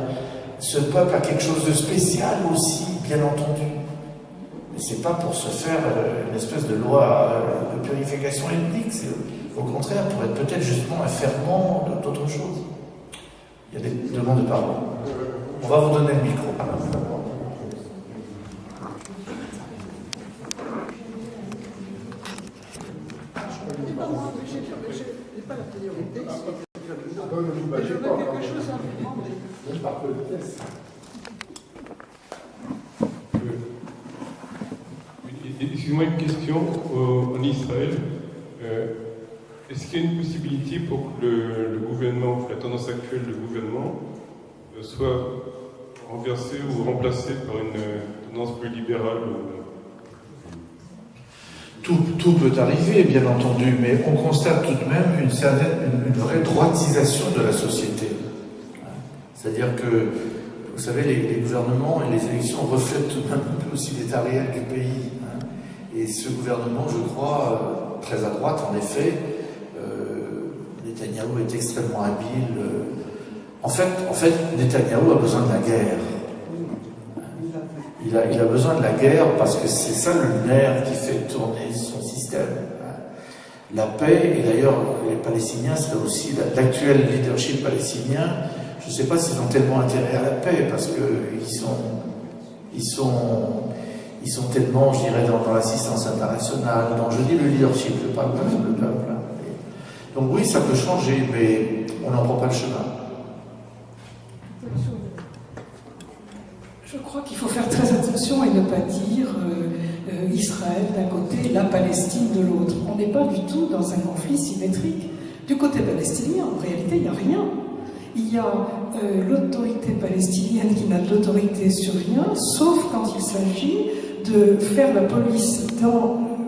ce peuple a quelque chose de spécial aussi, bien entendu. Mais c'est pas pour se faire une espèce de loi de purification ethnique. C'est au contraire pour être peut-être justement un ferment d'autre chose. Il y a des demandes de parole. On va vous donner le micro. Excusez-moi, une question en Israël. Est-ce qu'il y a une possibilité pour que le gouvernement, la tendance actuelle du gouvernement, soit renversée ou remplacée par une tendance plus libérale Tout peut arriver, bien entendu, mais on constate tout de même une vraie droitisation de la société. C'est-à-dire que, vous savez, les gouvernements et les élections reflètent tout de même un peu aussi l'état réel du pays. Et ce gouvernement, je crois, très à droite, en effet, Netanyahou est extrêmement habile. En fait, Netanyahou a besoin de la guerre. Il a besoin de la guerre parce que c'est ça le nerf qui fait tourner son système. La paix, et d'ailleurs les Palestiniens seraient aussi, l'actuel leadership palestinien, je ne sais pas s'ils ont tellement intérêt à la paix parce qu'ils sont tellement, je dirais, dans l'assistance internationale, dans, je dis le leadership, je parle pas du peuple. Donc oui, ça peut changer, mais on n'en prend pas le chemin. Je crois qu'il faut faire très attention et ne pas dire Israël d'un côté, la Palestine de l'autre. On n'est pas du tout dans un conflit symétrique. Du côté palestinien, en réalité, il n'y a rien. Il y a l'autorité palestinienne qui n'a de l'autorité sur rien, sauf quand il s'agit de faire la police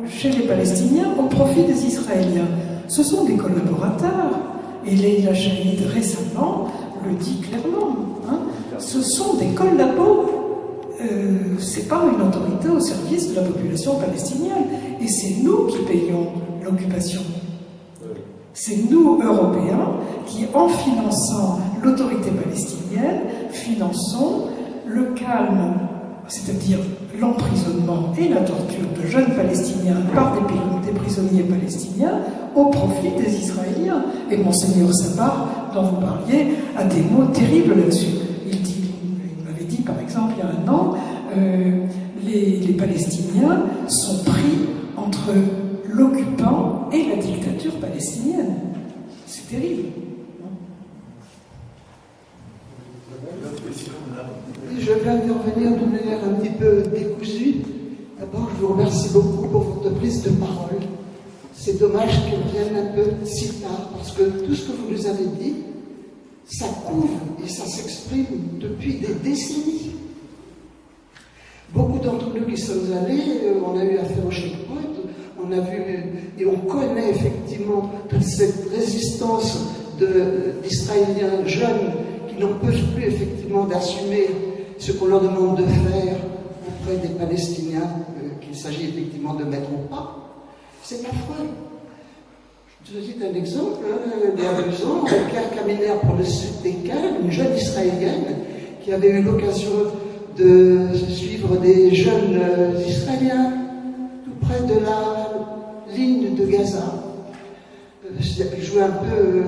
chez les Palestiniens au profit des Israéliens. Ce sont des collaborateurs. Et Leila Shahid, récemment, le dit clairement. Ce sont des collabos. C'est pas une autorité au service de la population palestinienne. Et c'est nous qui payons l'occupation. C'est nous, Européens, qui, en finançant l'autorité palestinienne, finançons le calme, c'est-à-dire l'emprisonnement et la torture de jeunes Palestiniens par des prisonniers palestiniens au profit des Israéliens. Et Monseigneur Sabar, dont vous parliez, a des mots terribles là-dessus. Il m'avait dit, par exemple, il y a un an, les Palestiniens sont pris entre l'occupant et la dictature palestinienne. C'est terrible. Je vais intervenir d'une manière un petit peu décousue. D'abord, je vous remercie beaucoup pour votre prise de parole. C'est dommage qu'elle vienne un peu si tard, parce que tout ce que vous nous avez dit, ça couvre et ça s'exprime depuis des décennies. Beaucoup d'entre nous qui sommes allés, on a eu affaire au checkpoint, on a vu et on connaît effectivement toute cette résistance d'Israéliens jeunes qui n'en peuvent plus effectivement d'assumer ce qu'on leur demande de faire auprès des Palestiniens qu'il s'agit effectivement de mettre au pas. C'est affreux. Je te cite un exemple, il y a 2 ans, Claire Kaminer pour le sud des Cannes, une jeune Israélienne qui avait eu l'occasion de suivre des jeunes Israéliens tout près de la ligne de Gaza. Elle jouait un peu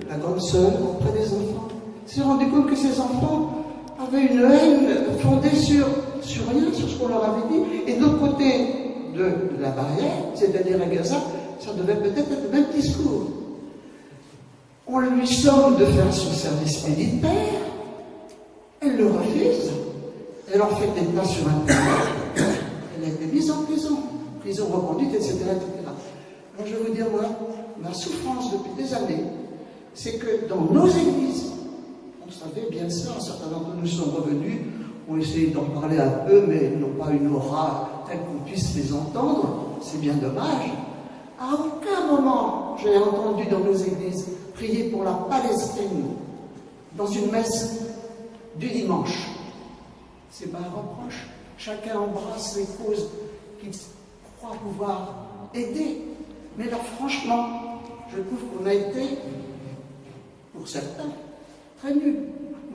la grande sœur auprès des enfants. Elle s'est rendu compte que ces enfants avaient une haine fondée sur rien, sur ce qu'on leur avait dit. Et de l'autre côté de la barrière, c'est-à-dire à Gaza, ça devait peut-être être le même discours. On lui somme de faire son service militaire, elle le refuse, elle en fait des pas sur Internet, elle a été mise en prison reconduite, etc., etc. Alors je vais vous dire, moi, ma souffrance depuis des années, c'est que dans nos églises, on savait bien ça, certains d'entre nous sont revenus, ont essayé d'en parler un peu, mais ils n'ont pas une aura telle qu'on puisse les entendre, c'est bien dommage. À aucun moment, j'ai entendu dans nos églises prier pour la Palestine dans une messe du dimanche. C'est pas un reproche. Chacun embrasse les causes qu'il croit pouvoir aider. Mais là, franchement, je trouve qu'on a été, pour certains, très nuls.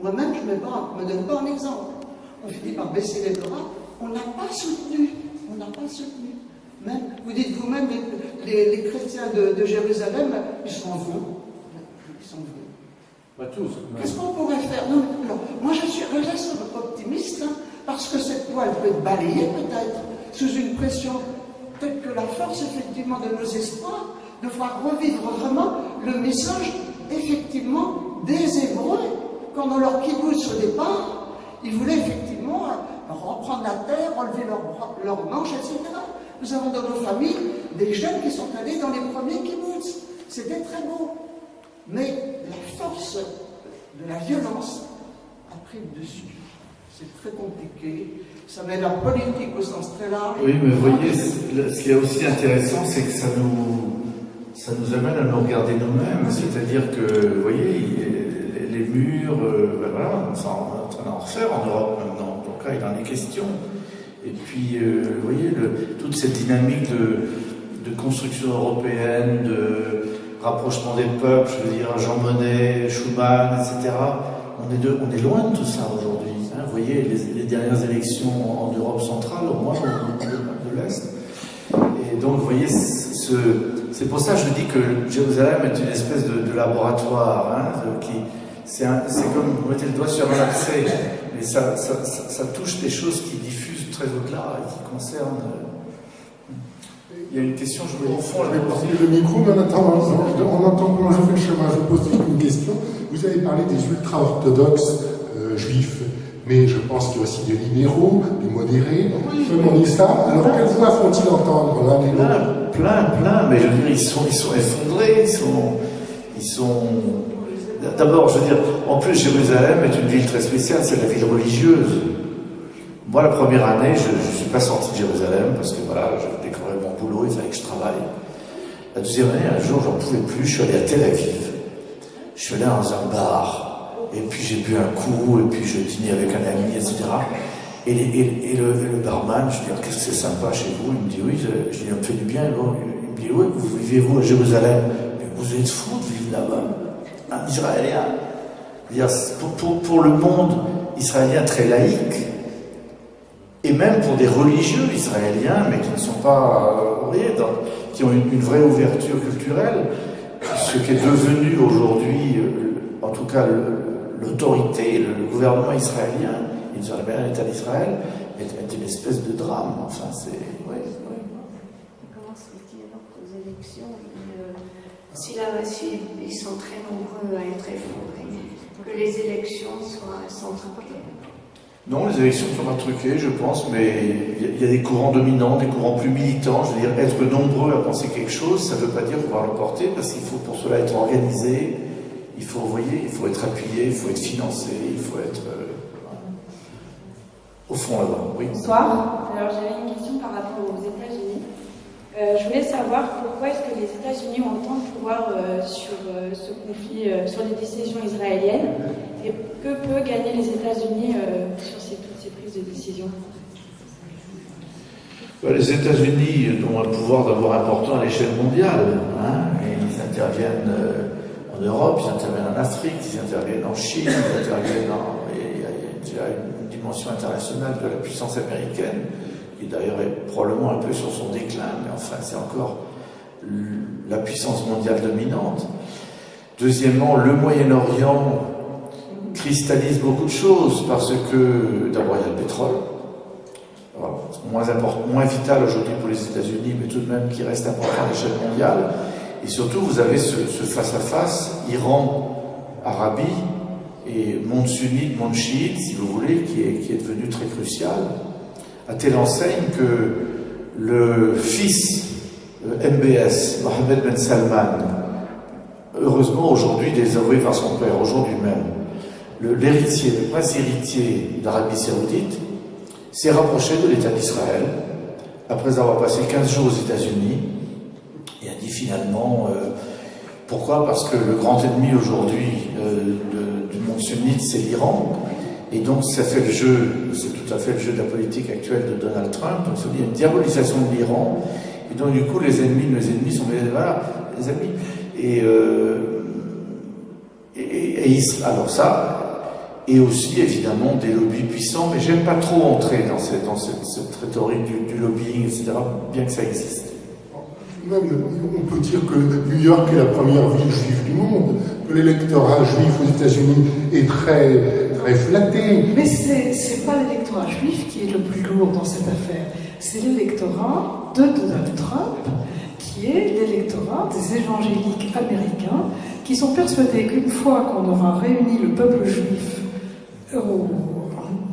Moi-même, je ne me donne pas un exemple. On finit par baisser les bras. On n'a pas soutenu. On n'a pas soutenu. Même, vous dites vous-même, les chrétiens de Jérusalem, ils sont vrais. Ils sont vrais. Pas tous. Qu'est-ce qu'on pourrait faire? Non, moi, je reste optimiste, hein, parce que cette toile peut être balayée, peut-être, sous une pression telle que la force, effectivement, de nos espoirs, de voir revivre vraiment le message, effectivement, des Hébreux. Quand dans leur kibbutz au départ, ils voulaient effectivement reprendre la terre, relever leurs manches, etc. Nous avons dans nos familles des jeunes qui sont allés dans les premiers kibbutz. C'était très beau. Mais la force de la violence a pris le dessus. C'est très compliqué. Ça met la politique au sens très large. Oui, mais vous voyez, ce qui est aussi intéressant, c'est que ça nous amène à nous regarder nous-mêmes. C'est-à-dire que, vous voyez, les murs, voilà, on est en train d'en refaire en Europe maintenant. Donc là, il en est question. Et puis, vous voyez, toute cette dynamique de construction européenne, de rapprochement des peuples, je veux dire, Jean Monnet, Schuman, etc. On est loin de tout ça aujourd'hui. Hein. Vous voyez, les dernières élections en Europe centrale, au moins de l'Est. Et donc, vous voyez, c'est pour ça que je dis que Jérusalem est une espèce de laboratoire, hein, c'est comme vous mettez le doigt sur un abcès, mais ça touche des choses qui diffusent très au-delà et qui concernent. Il y a une question, je voulais au fond. Je vais passer le micro, mais en attendant comment je fais le chemin, je pose juste une question. Vous avez parlé des ultra-orthodoxes juifs, mais je pense qu'il y a aussi des libéraux, des modérés, comme en islam. Alors, quelle voix font-ils entendre l'un et l'autre? Plein, mais je veux dire, ils sont effondrés, ils sont. D'abord, je veux dire, en plus, Jérusalem est une ville très spéciale, c'est la ville religieuse. Moi, la première année, je ne suis pas sorti de Jérusalem parce que voilà, je découvrais mon boulot, il fallait que je travaille. La deuxième année, un jour, j'en pouvais plus, je suis allé à Tel Aviv. Je suis allé dans un bar, et puis j'ai bu un coup, et puis je dînais avec un ami, etc. Et le barman, je lui dis, qu'est-ce que c'est sympa chez vous? Il me dit, oui, je dis, ça me fait du bien. Il me dit, oui, vous vivez-vous à Jérusalem? Mais vous êtes fous de vivre là-bas. Un Israélien. Pour le monde israélien très laïque, et même pour des religieux israéliens, mais qui ne sont pas, vous voyez, qui ont une vraie ouverture culturelle, ce qui est devenu aujourd'hui, en tout cas l'autorité, le gouvernement israélien, l'État d'Israël, est une espèce de drame. Enfin, c'est... Oui. Comment se fait-il alors qu'aux élections, si ils sont très nombreux à être effondrés, que les élections sont truquées? Non, les élections ne sont pas truquées, je pense, mais il y a des courants dominants, des courants plus militants. Je veux dire, être nombreux à penser quelque chose, ça ne veut pas dire qu'on va l'emporter, parce qu'il faut pour cela être organisé, il faut, vous voyez, il faut être appuyé, il faut être financé, il faut être... au fond là-bas, oui. Bonsoir. Alors j'avais une question par rapport aux États-Unis. Je voulais savoir pourquoi est-ce que les États-Unis ont autant de pouvoir sur ce conflit, sur les décisions israéliennes, et que peut gagner les États-Unis sur toutes ces prises de décision? Les États-Unis ont un pouvoir d'avoir important à l'échelle mondiale. Et ils interviennent en Europe, ils interviennent en Afrique, ils interviennent en Chine, ils interviennent il y a déjà une dimension internationale de la puissance américaine, qui d'ailleurs est probablement un peu sur son déclin, mais enfin c'est encore la puissance mondiale dominante. Deuxièmement, le Moyen-Orient cristallise beaucoup de choses, parce que d'abord il y a le pétrole, moins vital aujourd'hui pour les États-Unis, mais tout de même qui reste important à l'échelle mondiale. Et surtout, vous avez ce face-à-face Iran-Arabie et monde sunnite, monde chiite, si vous voulez, qui est devenu très crucial, à telle enseigne que le fils MBS, Mohammed Ben Salman, heureusement aujourd'hui désavoué par son père, aujourd'hui même, l'héritier, le prince héritier d'Arabie Saoudite, s'est rapproché de l'État d'Israël après avoir passé 15 jours aux États-Unis et a dit finalement pourquoi? Parce que le grand ennemi aujourd'hui du monde sunnite, c'est l'Iran, et donc ça fait le jeu, c'est tout à fait le jeu de la politique actuelle de Donald Trump. Donc il y a une diabolisation de l'Iran, et donc du coup les ennemis sont les amis, alors ça. Et aussi, évidemment, des lobbies puissants, mais j'aime pas trop entrer dans cette rhétorique du lobbying, etc., bien que ça existe. Même, on peut dire que New York est la première ville juive du monde, que l'électorat juif aux États-Unis est très, très flatté. Mais c'est pas l'électorat juif qui est le plus lourd dans cette affaire, c'est l'électorat de Donald Trump, qui est l'électorat des évangéliques américains, qui sont persuadés qu'une fois qu'on aura réuni le peuple juif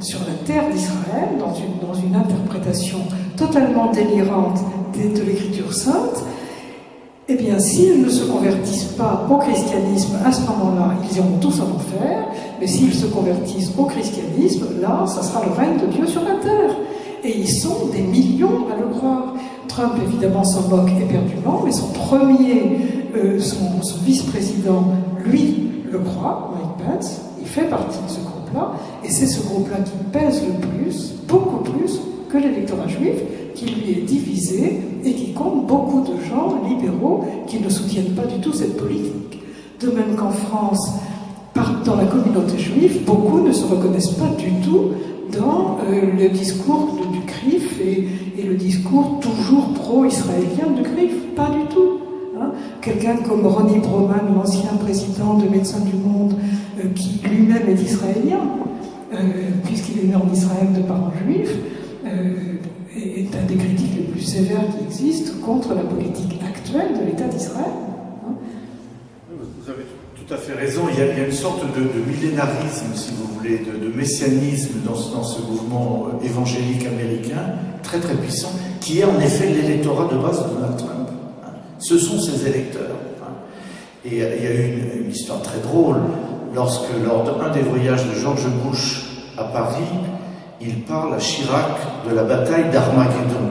sur la terre d'Israël, dans une interprétation totalement délirante de l'Écriture sainte, eh bien, s'ils ne se convertissent pas au christianisme, à ce moment-là, ils iront tous en enfer, mais s'ils se convertissent au christianisme, là, ça sera le règne de Dieu sur la terre. Et ils sont des millions à le croire. Trump, évidemment, s'en moque éperdument, mais son vice-président, lui, le croit, Mike Pence, il fait partie de ce groupe-là, et c'est ce groupe-là qui pèse le plus, beaucoup plus, que l'électorat juif, qui lui est divisé et qui compte beaucoup de gens libéraux qui ne soutiennent pas du tout cette politique. De même qu'en France, dans la communauté juive, beaucoup ne se reconnaissent pas du tout dans le discours du CRIF et le discours toujours pro-israélien du CRIF. Pas du tout. Quelqu'un comme Ronnie Broman, l'ancien président de Médecins du Monde, qui lui-même est israélien, puisqu'il est né en Israël de parents juifs, est un des critiques les plus sévères qui existent contre la politique actuelle de l'État d'Israël. Vous avez tout à fait raison. Il y a une sorte de millénarisme, si vous voulez, de messianisme dans ce mouvement évangélique américain, très très puissant, qui est en effet l'électorat de base de Donald Trump. Ce sont ses électeurs. Et il y a eu une histoire très drôle. Lors d'un des voyages de George Bush à Paris, il parle à Chirac de la bataille d'Armageddon.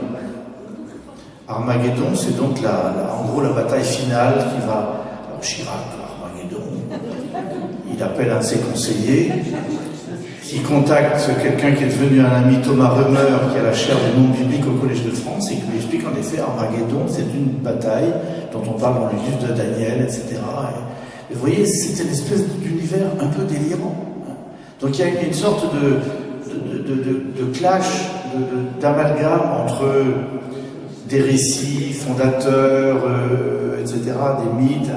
Armageddon, c'est donc en gros la bataille finale qui va... Alors Chirac, Armageddon, il appelle un de ses conseillers, qui contacte quelqu'un qui est devenu un ami, Thomas Römer, qui a la chaire du monde biblique au Collège de France, et qui lui explique en effet Armageddon, c'est une bataille dont on parle dans le livre de Daniel, etc. Et vous voyez, c'est une espèce d'univers un peu délirant. Donc il y a une sorte de clash, d'amalgame entre des récits fondateurs, etc., des mythes,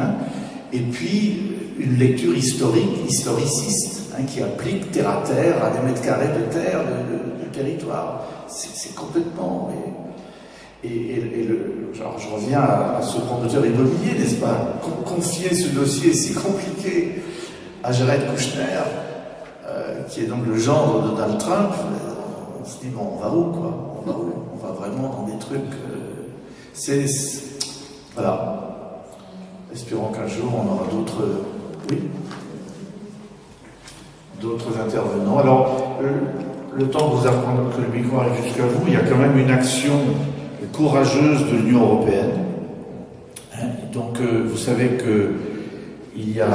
et puis une lecture historiciste, qui applique terre à terre à des mètres carrés de terre, de territoire. C'est complètement... genre, je reviens à ce promoteur immobilier, n'est-ce pas? Confier ce dossier si compliqué à Jared Kushner, qui est donc le gendre de Donald Trump, on se dit, bon, on va où, quoi? On va où? On va vraiment dans des trucs... Voilà. Espérons qu'un jour, on aura d'autres... Oui, d'autres intervenants. Alors, le temps de vous apprendre que le micro arrive jusqu'à vous, il y a quand même une action courageuse de l'Union européenne. Donc, vous savez qu'il y a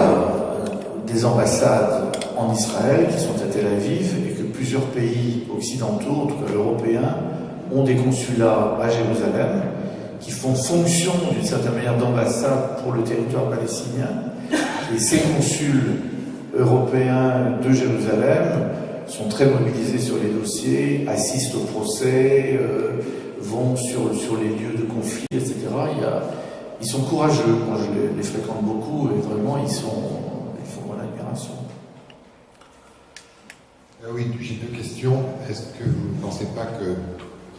des ambassades en Israël qui sont à Tel Aviv et que plusieurs pays occidentaux, en tout cas européens, ont des consulats à Jérusalem, qui font fonction d'une certaine manière d'ambassade pour le territoire palestinien. Et ces consuls européens de Jérusalem sont très mobilisés sur les dossiers, assistent au procès, vont sur les lieux de conflit, etc. Ils sont courageux. Moi, je les fréquente beaucoup et vraiment, ils font mon admiration. Oui, j'ai deux questions. Est-ce que vous ne pensez pas que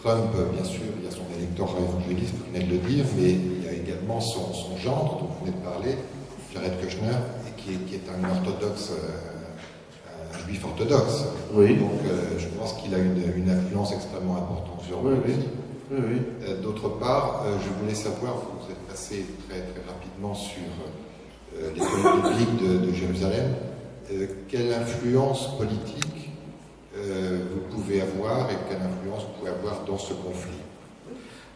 Trump, bien sûr, il y a son électorat évangéliste, vous venez de le dire, mais il y a également son gendre, dont vous venez de parler, Jared Kushner, qui est un orthodoxe, un juif orthodoxe. Oui. Donc je pense qu'il a une influence extrêmement importante sur lui. Oui. D'autre part, je voulais savoir, vous êtes passé très, très rapidement sur l'école biblique de Jérusalem, quelle influence politique vous pouvez avoir et quelle influence vous pouvez avoir dans ce conflit?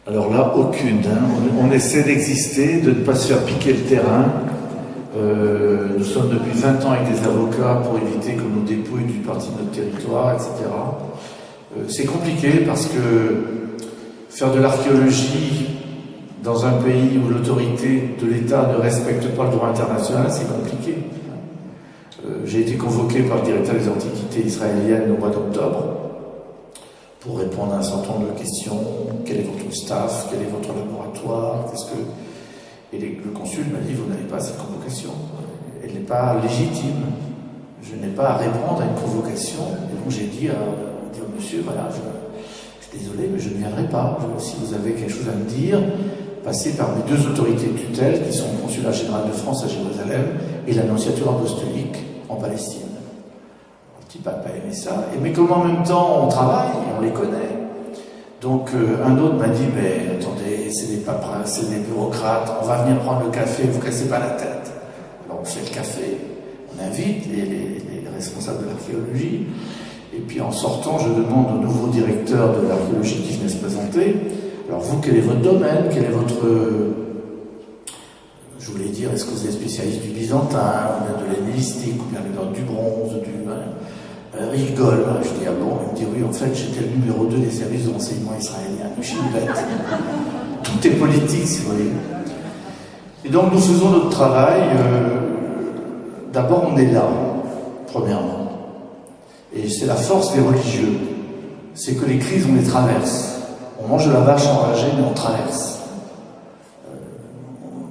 Alors là, aucune. Hein. On essaie d'exister, de ne pas se faire piquer le terrain. Nous sommes depuis 20 ans avec des avocats pour éviter qu'on nous dépouille d'une partie de notre territoire, etc. C'est compliqué parce que faire de l'archéologie dans un pays où l'autorité de l'État ne respecte pas le droit international, c'est compliqué. J'ai été convoqué par le directeur des antiquités israéliennes au mois d'octobre pour répondre à un certain nombre de questions. Quel est votre staff? Quel est votre laboratoire? Et le consul m'a dit, vous n'avez pas cette convocation. Elle n'est pas légitime. Je n'ai pas à répondre à une convocation. Et donc j'ai dit au monsieur, voilà, je suis désolé, mais je ne viendrai pas. Si vous avez quelque chose à me dire, passez par mes deux autorités de tutelle, qui sont le consulat général de France à Jérusalem et l'annonciature apostolique en Palestine. Un petit peu pas aimé ça. Mais comme en même temps on travaille, on les connaît. Donc un autre m'a dit, mais attendez, c'est des paperasses, c'est des bureaucrates, on va venir prendre le café, vous cassez pas la tête. Alors on fait le café, on invite les responsables de l'archéologie, et puis en sortant, je demande au nouveau directeur de l'archéologie qui venait se présenter, alors vous, quel est votre domaine, quel est votre... Je voulais dire, est-ce que vous êtes spécialiste du byzantin, ou bien de l'hellénistique, ou bien du bronze, il rigole. Je dis, ah bon? Il me dit, oui, en fait, j'étais le numéro 2 des services de renseignement israéliens. Je suis bête. Tout est politique, si vous voyez. Et donc, nous faisons notre travail. D'abord, on est là, premièrement. Et c'est la force des religieux. C'est que les crises, on les traverse. On mange de la vache enragée, mais on traverse.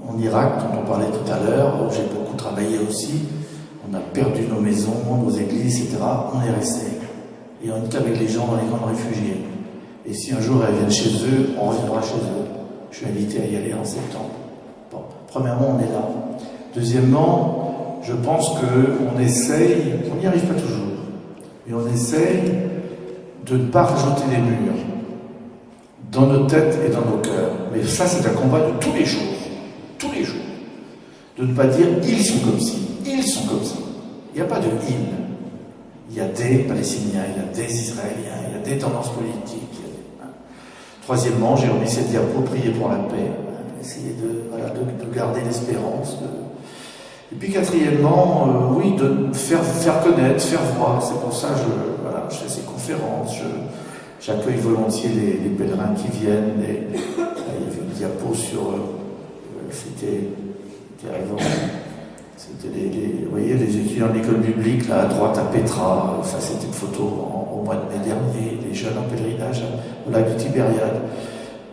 En Irak, dont on parlait tout à l'heure, où j'ai beaucoup travaillé aussi, on a perdu nos maisons, nos églises, etc. On est resté. Et on est avec les gens dans les camps de réfugiés. Et si un jour elles viennent chez eux, on reviendra chez eux. Je suis invité à y aller en septembre. Bon, premièrement, on est là. Deuxièmement, je pense qu'on essaye, on n'y arrive pas toujours, mais on essaye de ne pas rajouter des murs dans nos têtes et dans nos cœurs. Mais ça, c'est un combat de tous les jours. Tous les jours. De ne pas dire « ils sont comme ci ». Ils sont comme ça. Il n'y a pas de « ils ». Il y a des Palestiniens, il y a des Israéliens, il y a des tendances politiques. Troisièmement, j'ai remis cette diapo, prier pour la paix, essayer de garder l'espérance. Et puis quatrièmement, oui, de faire connaître, faire voir. C'est pour ça que je fais ces conférences, j'accueille volontiers les pèlerins qui viennent. Il y avait une diapo sur... C'était avant... C'était vous voyez, les étudiants de l'école biblique, là, à droite, à Petra, ça c'était une photo au mois de mai dernier, les jeunes en pèlerinage au lac de Tibériade.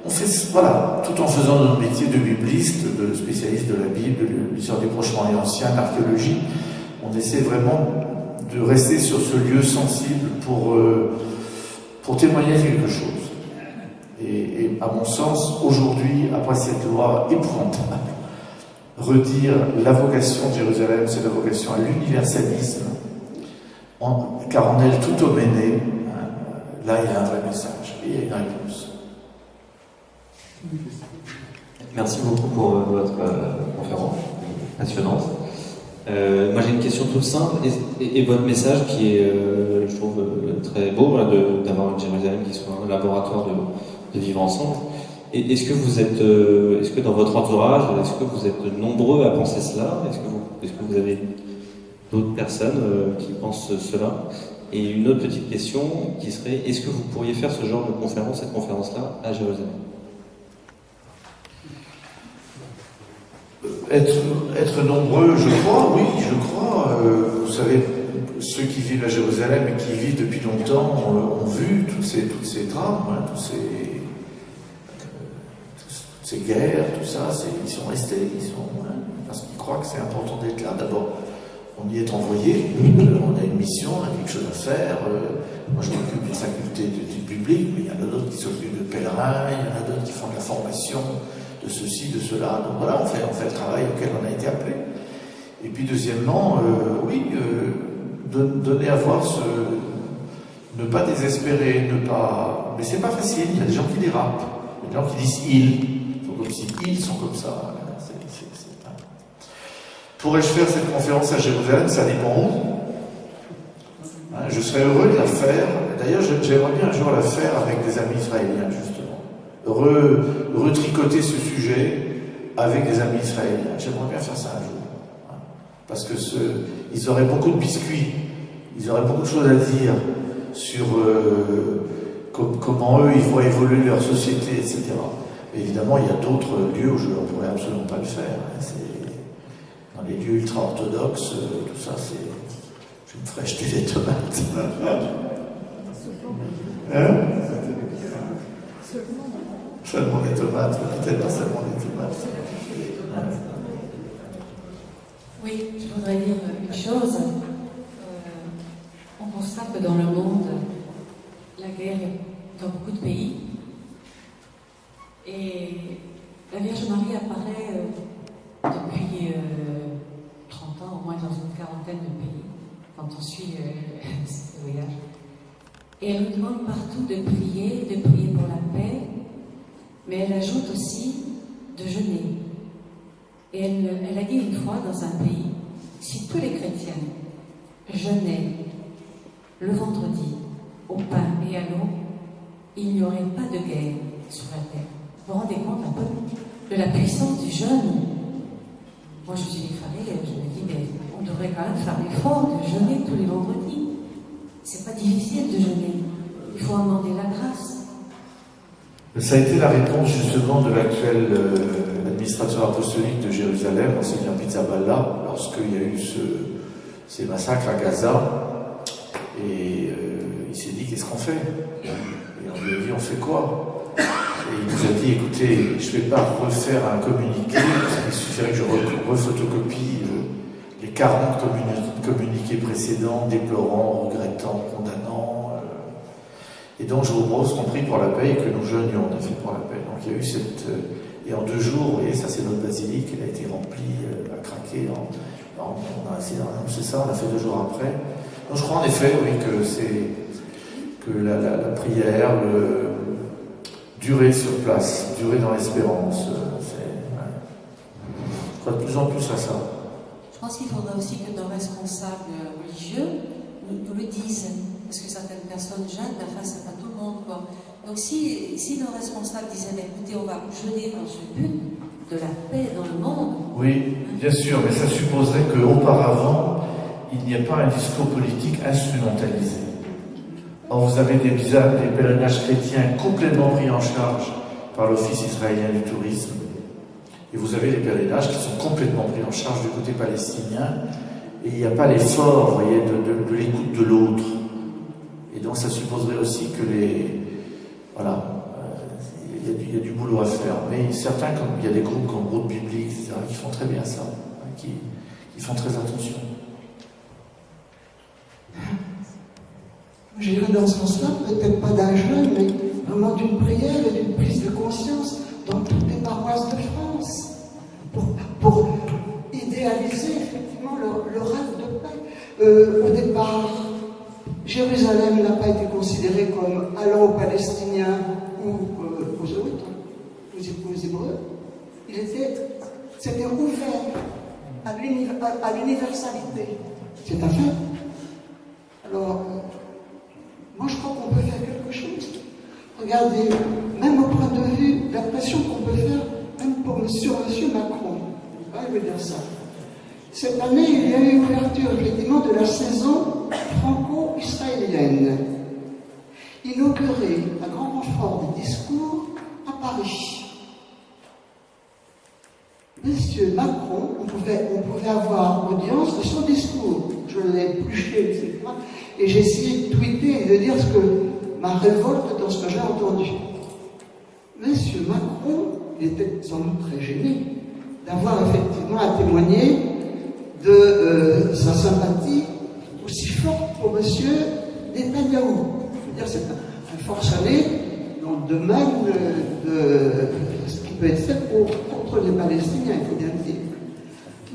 On fait, voilà, tout en faisant notre métier de bibliste, de spécialiste de la Bible, de l'histoire du Proche-Orient ancien, l'archéologie, on essaie vraiment de rester sur ce lieu sensible pour témoigner quelque chose. Et à mon sens, aujourd'hui, après cette loi épouvantable, redire la vocation de Jérusalem, c'est la vocation à l'universalisme, car en elle tout homme est né. Là, il y a un vrai message et il y a une réponse. Merci beaucoup pour votre conférence passionnante. Moi, j'ai une question toute simple et votre message qui est, je trouve, très beau, d'avoir une Jérusalem qui soit un laboratoire de vivre ensemble. Est-ce que dans votre entourage, est-ce que vous êtes nombreux à penser cela? Est-ce que vous avez d'autres personnes qui pensent cela? Et une autre petite question qui serait, est-ce que vous pourriez faire ce genre de conférence, cette conférence-là, à Jérusalem? Être nombreux, je crois, oui, je crois. Vous savez, ceux qui vivent à Jérusalem et qui y vivent depuis longtemps ont vu toutes ces drames, hein, toutes ces guerres, tout ça. Ils sont restés, parce qu'ils croient que c'est important d'être là. D'abord, on y est envoyé, on a une mission, on a quelque chose à faire. Moi, je m'occupe d'une faculté d'études publiques, mais il y en a d'autres qui s'occupent de pèlerins, il y en a d'autres qui font de la formation, de ceci, de cela. Donc voilà, on fait le travail auquel on a été appelé. Et puis deuxièmement, donner à voir ne pas désespérer, mais c'est pas facile, il y a des gens qui dérapent, il y a des gens qui disent ils sont comme si ils sont comme ça. Pourrais-je faire cette conférence à Jérusalem? Ça dépend où. Je serais heureux de la faire. D'ailleurs, j'aimerais bien un jour la faire avec des amis israéliens, justement. Retricoter ce sujet avec des amis israéliens. J'aimerais bien faire ça un jour. Parce que ils auraient beaucoup de biscuits, ils auraient beaucoup de choses à dire sur comment eux, ils voient évoluer leur société, etc. Et évidemment, il y a d'autres lieux où je ne pourrais absolument pas le faire. Dans les lieux ultra-orthodoxes, tout ça, je me ferais jeter des tomates. Seulement des tomates, peut-être pas seulement des tomates. Oui, je voudrais dire une chose. On constate que dans le monde, la guerre est dans beaucoup de pays. Et la Vierge Marie apparaît depuis 30 ans, au moins dans une quarantaine de pays, quand on suit ce voyage. Et elle nous demande partout de prier pour la paix, mais elle ajoute aussi de jeûner. Et elle a dit une fois dans un pays, si tous les chrétiens jeûnaient le vendredi au pain et à l'eau, il n'y aurait pas de guerre sur la terre. Vous vous rendez compte un peu de la puissance du jeûne? Moi, je suis effarée, je me dis, mais on devrait quand même faire l'effort de jeûner tous les vendredis. C'est pas difficile de jeûner. Il faut demander la grâce. Ça a été la réponse justement de l'actuel administrateur apostolique de Jérusalem, Monseigneur Pizzaballa, lorsqu'il y a eu ces massacres à Gaza. Et il s'est dit, qu'est-ce qu'on fait? Et on lui a dit, on fait quoi? Et il nous a dit, écoutez, je ne vais pas refaire un communiqué, il suffirait que je refotocopie les 40 communiqués précédents, déplorant, regrettant, condamnant. Et donc je vous propose qu'on prie pour la paix et que nous jeûnions, on a fait pour la paix. Donc il y a eu et en 2 jours, vous voyez, ça c'est notre basilique, elle a été remplie, à craquer. On a essayé d'annoncer ça, on l'a fait 2 jours après. Donc je crois en effet, oui, que la prière, durer sur place, durer dans l'espérance, je crois de plus en plus à ça. Je pense qu'il faudra aussi que nos responsables religieux nous le disent, parce que certaines personnes jeûnent, mais enfin c'est pas tout le monde, quoi. Donc si nos responsables disaient, écoutez, on va jeûner dans ce but de la paix dans le monde. Oui, bien sûr, mais ça supposerait qu'auparavant, il n'y ait pas un discours politique instrumentalisé. Or, vous avez des pèlerinages chrétiens complètement pris en charge par l'Office israélien du tourisme. Et vous avez des pèlerinages qui sont complètement pris en charge du côté palestinien. Et il n'y a pas l'effort, vous voyez, de l'écoute de l'autre. Et donc, ça supposerait aussi que voilà, il y a du boulot à faire. Mais certains, comme il y a des groupes comme Route Biblique, etc., qui font très bien ça, qui font très attention. J'irai dans ce sens-là, peut-être pas d'un jeûne, mais vraiment d'une prière et d'une prise de conscience dans toutes les paroisses de France, pour idéaliser effectivement le rêve de paix. Au départ, Jérusalem n'a pas été considérée comme allant aux Palestiniens ou aux autres, aux Hébreux. C'était ouvert à l'universalité. C'est un fait. Alors, moi je crois qu'on peut faire quelque chose. Regardez, même au point de vue, la pression qu'on peut faire, même pour monsieur Macron. Je veux dire ça. Cette année, il y a eu ouverture effectivement de la saison franco-israélienne, inauguré à grand renfort de discours à Paris. Monsieur Macron, on pouvait avoir audience de son discours. Je l'ai épluché, etc. Et j'ai essayé de tweeter et de dire ma révolte dans ce que j'ai entendu. Monsieur Macron, il était sans doute très gêné d'avoir effectivement à témoigner de sa sympathie aussi forte pour monsieur Netanyahou. Je veux dire, c'est un forcené dans le domaine de ce qui peut être fait contre les Palestiniens, il faut bien le dire.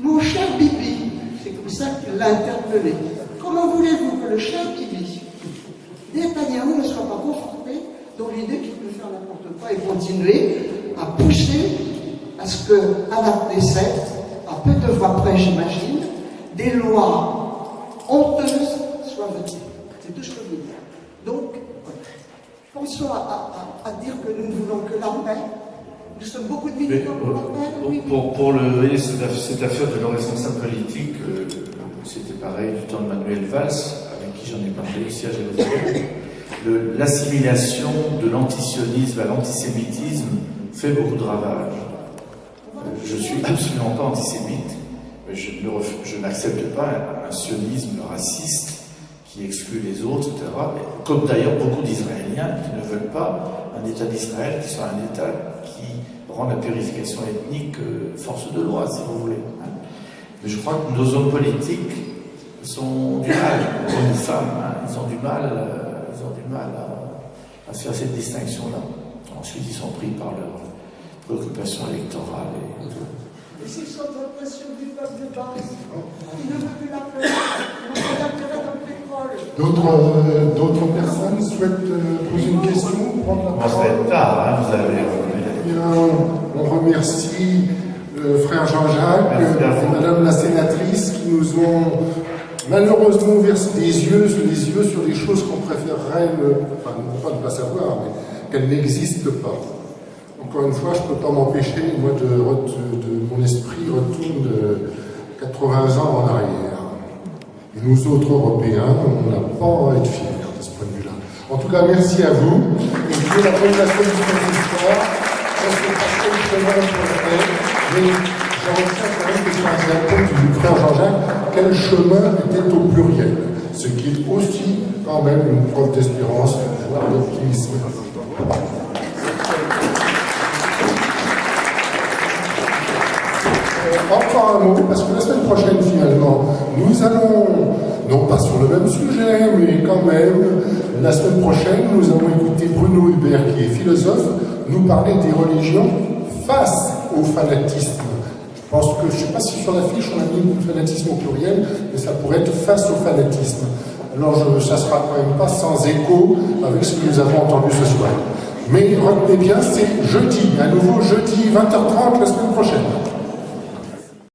Mon cher Bibi, c'est comme ça qu'il l'a interpellé. Comment voulez-vous que le cher Bibi, Netanyahou, ne soit pas conforté dans l'idée qu'il peut faire n'importe quoi et continuer à pousser à ce que, à la Knesset, à peu de voix près, j'imagine, des lois honteuses soient votées. C'est tout ce que je veux dire. Donc, pensons à dire que nous ne voulons que la paix. Nous sommes beaucoup de militants pour la paix. Pour cette affaire de nos responsables politiques, c'était pareil du temps de Manuel Valls, avec qui j'en ai parlé ici à Jérusalem. L'assimilation de l'antisionisme à l'antisémitisme fait beaucoup de ravages. Je ne suis absolument pas antisémite, mais je n'accepte pas un sionisme raciste qui exclut les autres, etc. Comme d'ailleurs beaucoup d'Israéliens qui ne veulent pas un État d'Israël qui soit un État qui rend la purification ethnique force de loi, si vous voulez. Mais je crois que nos hommes politiques sont du mal, hommes ou femmes, ils ont du mal à faire cette distinction-là. Ensuite, ils sont pris par leurs préoccupations électorales et tout. Et s'ils sont en pression du peuple de base, ils ne veulent plus la paix, ils n'ont pas d'intérêt dans le pétrole. D'autres personnes souhaitent poser une question, prendre la parole? Ça va être tard, vous avez... Bien, on remercie frère Jean-Jacques et madame la sénatrice qui nous ont malheureusement ouvert les yeux sur des choses qu'on préférerait non pas ne pas savoir, mais qu'elles n'existent pas. Encore une fois, je ne peux pas m'empêcher, moi, mon esprit retourne 80 ans en arrière. Et nous autres Européens, on n'a pas à être fiers de ce point de vue-là. En tout cas, merci à vous. Et Dieu la présentation du consistoire. Je pense que passer le chemin pour le faire, mais j'en retiens quand même que sur un certain du frère Jean-Jacques, quel chemin était au pluriel, ce qui est aussi quand même une preuve d'espérance, voire d'optimisme. Encore un mot, parce que la semaine prochaine, finalement, nous allons, non pas sur le même sujet, mais quand même, la semaine prochaine, nous allons écouter Bruno Hubert, qui est philosophe, nous parler des religions face au fanatisme. Je pense que, je ne sais pas si sur la fiche on a mis le fanatisme au pluriel, mais ça pourrait être face au fanatisme. Alors, ça ne sera quand même pas sans écho avec ce que nous avons entendu ce soir. Mais retenez bien, c'est jeudi, à nouveau jeudi 20h30 la semaine prochaine.